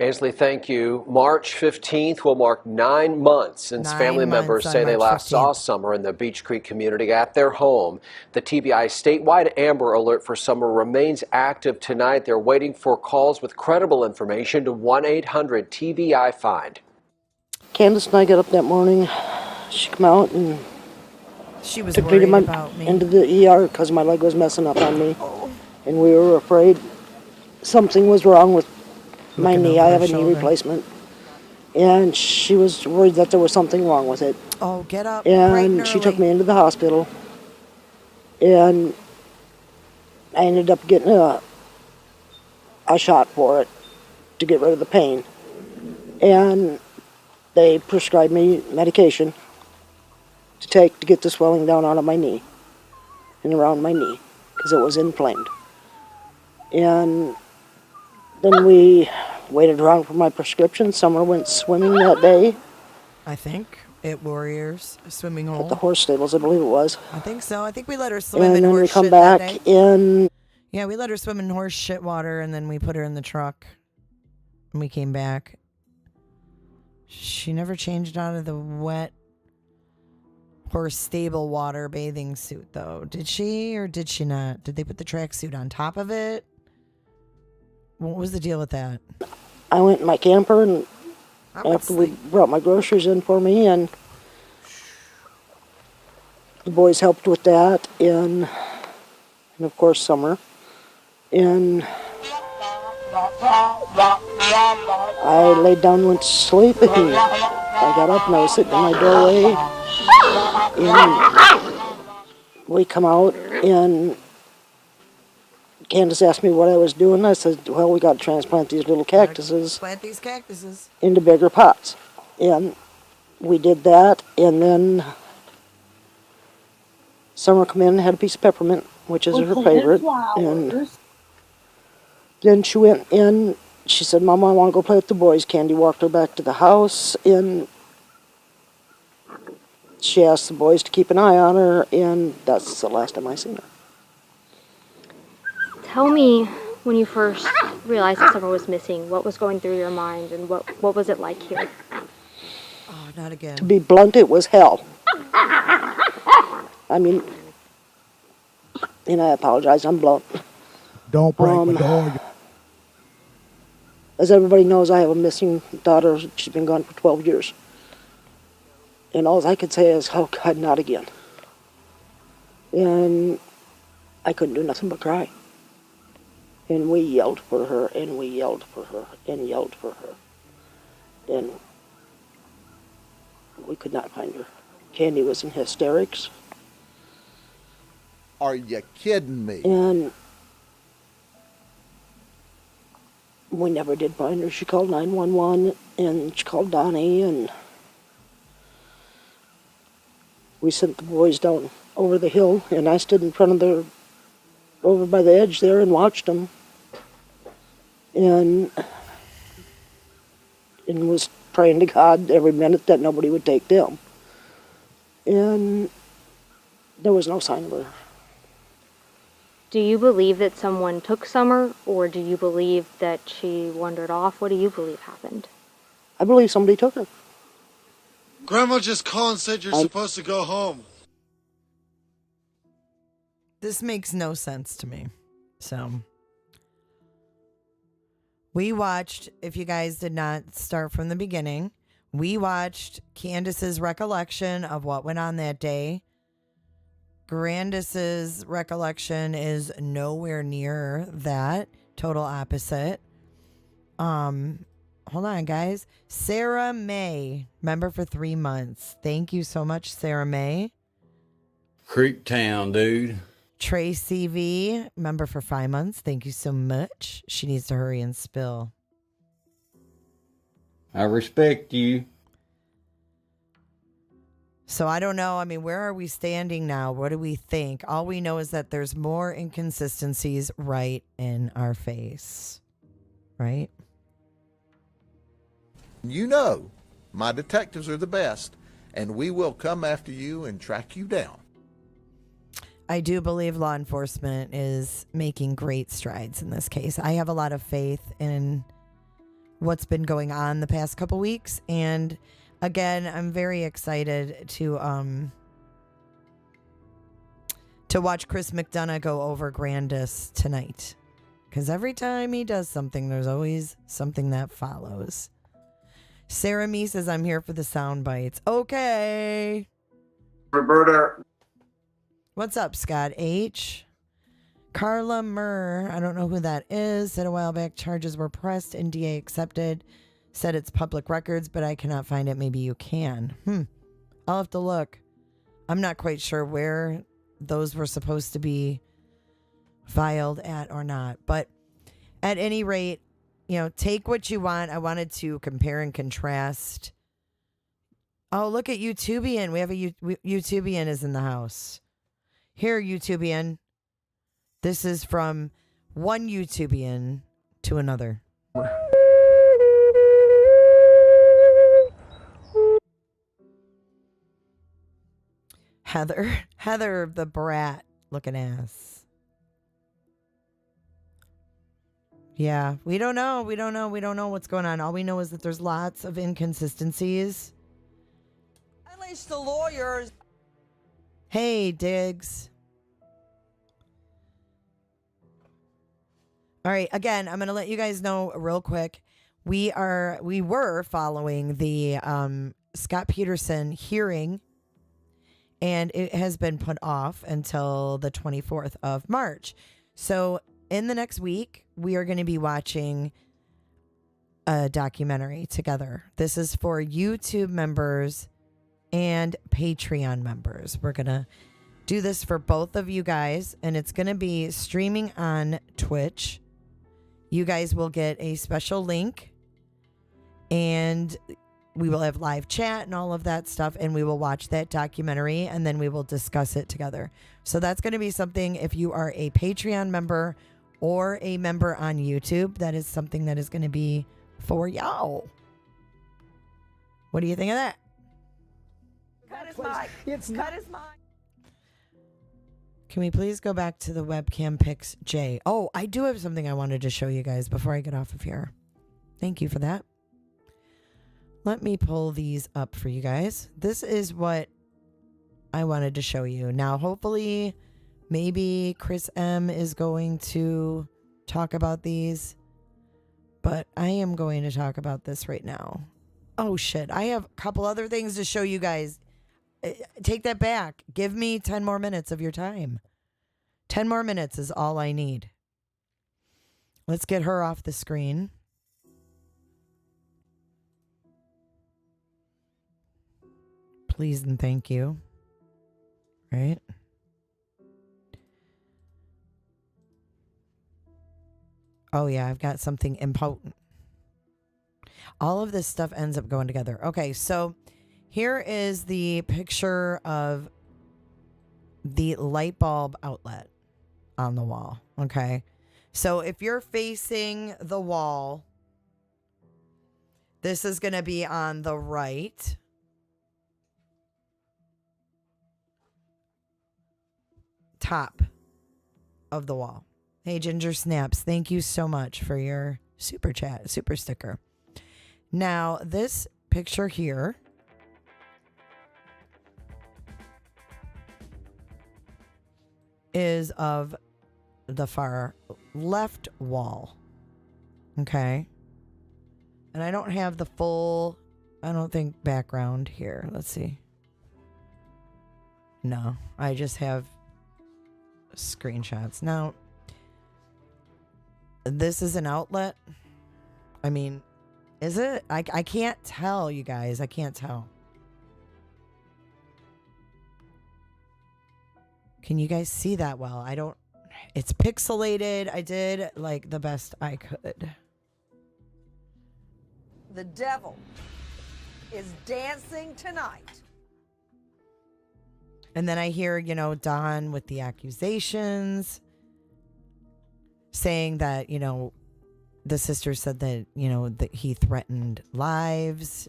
Ansley, thank you. March 15th will mark 9 months since family members say they last saw Summer in the Beach Creek community at their home. The TBI statewide Amber Alert for Summer remains active tonight. They're waiting for calls with credible information to 1-800-TBI-FIND. Candace and I got up that morning. She come out and She was took me worried about me. into the ER because my leg was messing up on me. And we were afraid something was wrong with my Looking knee. over I have her a knee shoulder. replacement. And she was worried that there was something wrong with it. Oh, get up. bright And and she took early. me into the hospital. And I ended up getting a shot for it to get rid of the pain. And they prescribed me medication to take to get the swelling down out of my knee and around my knee because it was inflamed. And then we waited around for my prescription. Summer went swimming that day I think at Warriors swimming hole. at the horse stables, I believe it was. I think so. I think we let her swim And in then we horse come shit that back day. in. Yeah, we let her swim in horse shit water, and then we put her in the truck, and we came back. She never changed out of the wet horse stable water bathing suit, though. Did she, or did she not? Did they put the tracksuit on top of it? What was the deal with that? I went in my camper, and after we brought my groceries in for me, and the boys helped with that, and of course Summer. And I laid down and went to sleep, and I got up and I was sitting in my doorway, and we come out, and Candace asked me what I was doing. I said, well, we got to transplant these little cactuses Plant these cactuses. into bigger pots. And we did that, and then Summer come in and had a piece of peppermint, which is her favorite. And then she went in, she said, Mama, I want to go play with the boys. Candy walked her back to the house, and she asked the boys to keep an eye on her, and that's the last time I seen her. Tell me, when you first realized that Summer was missing, what was going through your mind, and what was it like here? Oh, not again. To be blunt, it was hell. I mean, and I apologize, I'm blunt. Don't break my dog. As everybody knows, I have a missing daughter. She's been gone for 12 years. And all I could say is, oh God, not again. And I couldn't do nothing but cry. And we yelled for her, and we yelled for her, and yelled for her. And we could not find her. Candy was in hysterics. Are you kidding me? And we never did find her. She called 911, and she called Donnie, and we sent the boys down over the hill, and I stood in front of the, over by the edge there and watched them, and was praying to God every minute that nobody would take them. And there was no sign of her. Do you believe that someone took Summer, or do you believe that she wandered off? What do you believe happened? I believe somebody took her. Grandma just called and said you're supposed to go home. This makes no sense to me. So, we watched, if you guys did not start from the beginning, we watched Candace's recollection of what went on that day. Grandis's recollection is nowhere near that. Total opposite. Hold on, guys. Sarah May, member for 3 months. Thank you so much, Sarah May. Creep Town, dude. Tracy V, member for 5 months. Thank you so much. She needs to hurry and spill. I respect you. So I don't know. I mean, where are we standing now? What do we think? All we know is that there's more inconsistencies right in our face. Right? You know, my detectives are the best, and we will come after you and track you down. I do believe law enforcement is making great strides in this case. I have a lot of faith in what's been going on the past couple weeks, and again, I'm very excited to watch Chris McDonough go over Grandis tonight, because every time he does something, there's always something that follows. Sarah Me says, I'm here for the sound bites. Okay. Roberta, What's up, Scott H? Carla Murr, I don't know who that is, said a while back charges were pressed and DA accepted. Said it's public records, but I cannot find it. Maybe you can. I'll have to look. I'm not quite sure where those were supposed to be filed at or not. But at any rate, take what you want. I wanted to compare and contrast. Oh, look at YouTubian. We have a YouTubian is in the house. Here, YouTubian. This is from one YouTubian to another. Heather the brat looking ass. Yeah, we don't know. We don't know what's going on. All we know is that there's lots of inconsistencies. Unleash the lawyers. Hey, Diggs. All right, again, I'm going to let you guys know real quick. We were following the Scott Peterson hearing, and it has been put off until the 24th of March. So in the next week, we are going to be watching a documentary together. This is for YouTube members and Patreon members. We're going to do this for both of you guys, and it's going to be streaming on Twitch. You guys will get a special link, and we will have live chat and all of that stuff, and we will watch that documentary, and then we will discuss it together. So that's going to be something, if you are a Patreon member or a member on YouTube, that is something that is going to be for y'all. What do you think of that? Cut his mic. Cut his mic. Can we please go back to the webcam pics, Jay? Oh, I do have something I wanted to show you guys before I get off of here. Thank you for that. Let me pull these up for you guys. This is what I wanted to show you. Now, hopefully, maybe Chris M is going to talk about these, but I am going to talk about this right now. Oh, shit. I have a couple other things to show you guys. Take that back. Give me 10 more minutes of your time. 10 more minutes is all I need. Let's get her off the screen. Please and thank you. Right? Oh, yeah, I've got something important. All of this stuff ends up going together. Okay, so here is the picture of the light bulb outlet on the wall. Okay. So if you're facing the wall, this is going to be on the right. Top of the wall. Hey, Ginger Snaps, thank you so much for your super chat, super sticker. Now, this picture here is of the far left wall. Okay. And I don't have the full, I don't think, background here. Let's see. No, I just have screenshots. Now, this is an outlet. I mean, is it? I can't tell, you guys. I can't tell. Can you guys see that well? I don't. It's pixelated. I did like the best I could. The devil is dancing tonight. And then I hear, Don with the accusations saying that, the sister said that, that he threatened lives,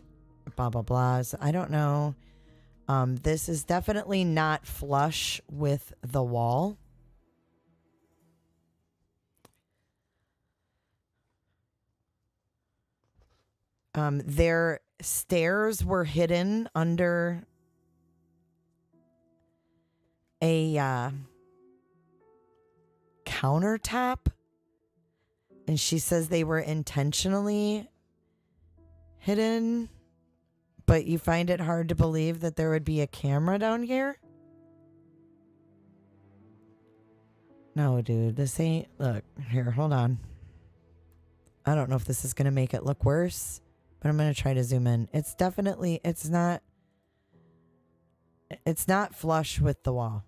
blah, blah, blah. So I don't know. This is definitely not flush with the wall. Their stairs were hidden under a countertop, and she says they were intentionally hidden, but you find it hard to believe that there would be a camera down here. No, dude, this ain't. Look, here, hold on. I don't know if this is going to make it look worse, but I'm going to try to zoom in. It's definitely, it's not flush with the wall.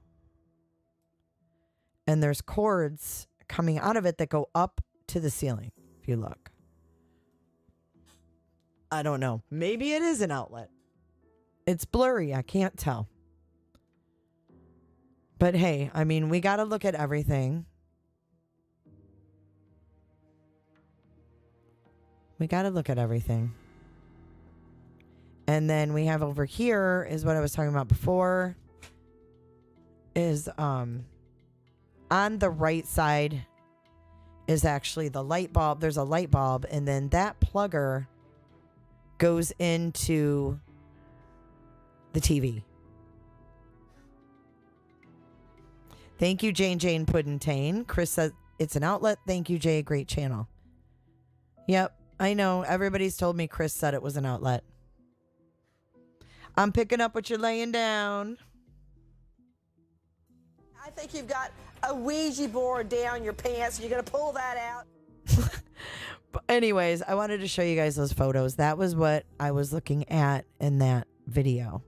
And there's cords coming out of it that go up to the ceiling, if you look. I don't know. Maybe it is an outlet. It's blurry. I can't tell. But hey, I mean, we got to look at everything. We got to look at everything. And then we have over here is what I was talking about before. Is on the right side is actually the light bulb. There's a light bulb, and then that plugger goes into the TV. Thank you, Jane Puddingtain. Chris says it's an outlet. Thank you, Jay. Great channel. Yep, I know. Everybody's told me Chris said it was an outlet. I'm picking up what you're laying down. I think you've got a Ouija board down your pants. You're going to pull that out. But anyways, I wanted to show you guys those photos. That was what I was looking at in that video.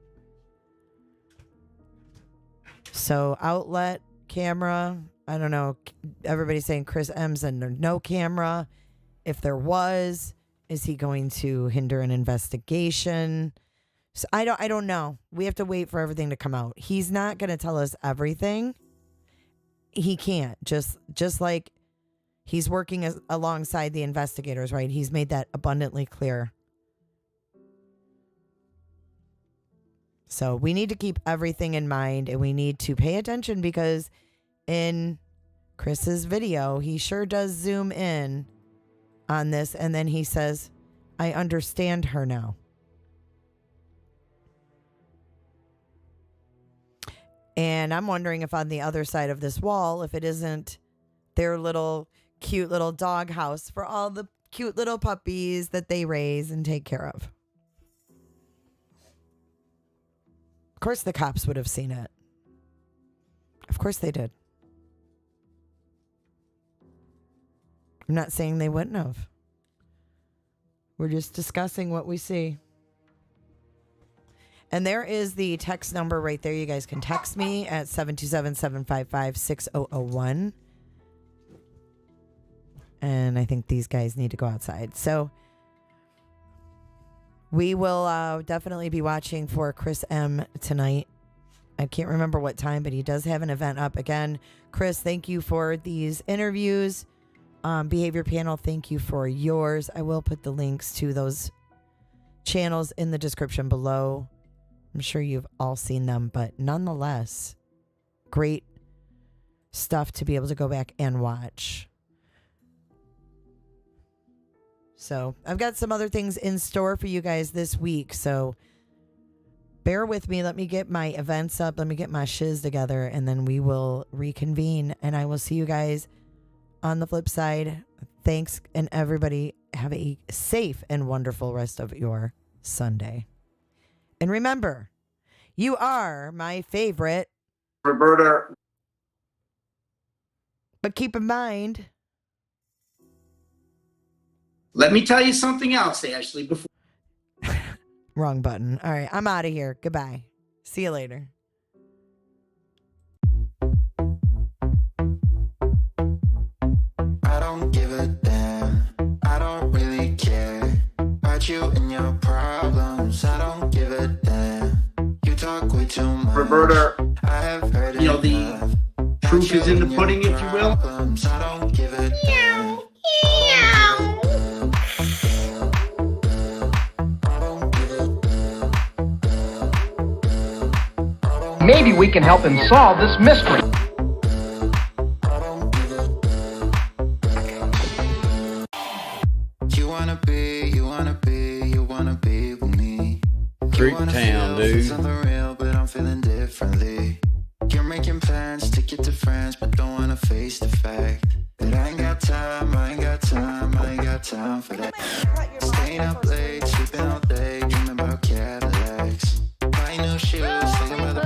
So outlet, camera, I don't know. Everybody's saying Chris M's and there's no camera. If there was, is he going to hinder an investigation? So I don't know. We have to wait for everything to come out. He's not going to tell us everything. He can't. Just like he's working alongside the investigators, right? He's made that abundantly clear. So we need to keep everything in mind, and we need to pay attention because in Chris's video, he sure does zoom in on this, and then he says, I understand her now. And I'm wondering if on the other side of this wall, if it isn't their little cute little dog house for all the cute little puppies that they raise and take care of. Of course the cops would have seen it. Of course they did. I'm not saying they wouldn't have. We're just discussing what we see. And there is the text number right there. You guys can text me at 727-755-6001. And I think these guys need to go outside. So we will definitely be watching for Chris M tonight. I can't remember what time, but he does have an event up. Again, Chris, thank you for these interviews. Behavior Panel, thank you for yours. I will put the links to those channels in the description below. I'm sure you've all seen them, but nonetheless, great stuff to be able to go back and watch. So I've got some other things in store for you guys this week, so bear with me. Let me get my events up. Let me get my shiz together, and then we will reconvene, and I will see you guys on the flip side. Thanks, and everybody have a safe and wonderful rest of your Sunday. And remember, you are my favorite, Roberta. But keep in mind, Let me tell you something else, Ashley, before. Wrong button. All right, I'm out of here. Goodbye. See you later. I don't give a damn. I don't really care about you and your problems. I don't give a damn. You talk way too much. Roberta, I have heard you know, the proof is in the pudding, if you will. I don't give a damn. Maybe we can help him solve this mystery. You wanna be with me. Creep town, dude. Something real, but I'm feeling differently. You're making plans to get to friends, but don't wanna face the fact that I ain't got time for that. Staying up late, sleeping all day, dreaming about Cadillacs. Buying new shoes, thinking about the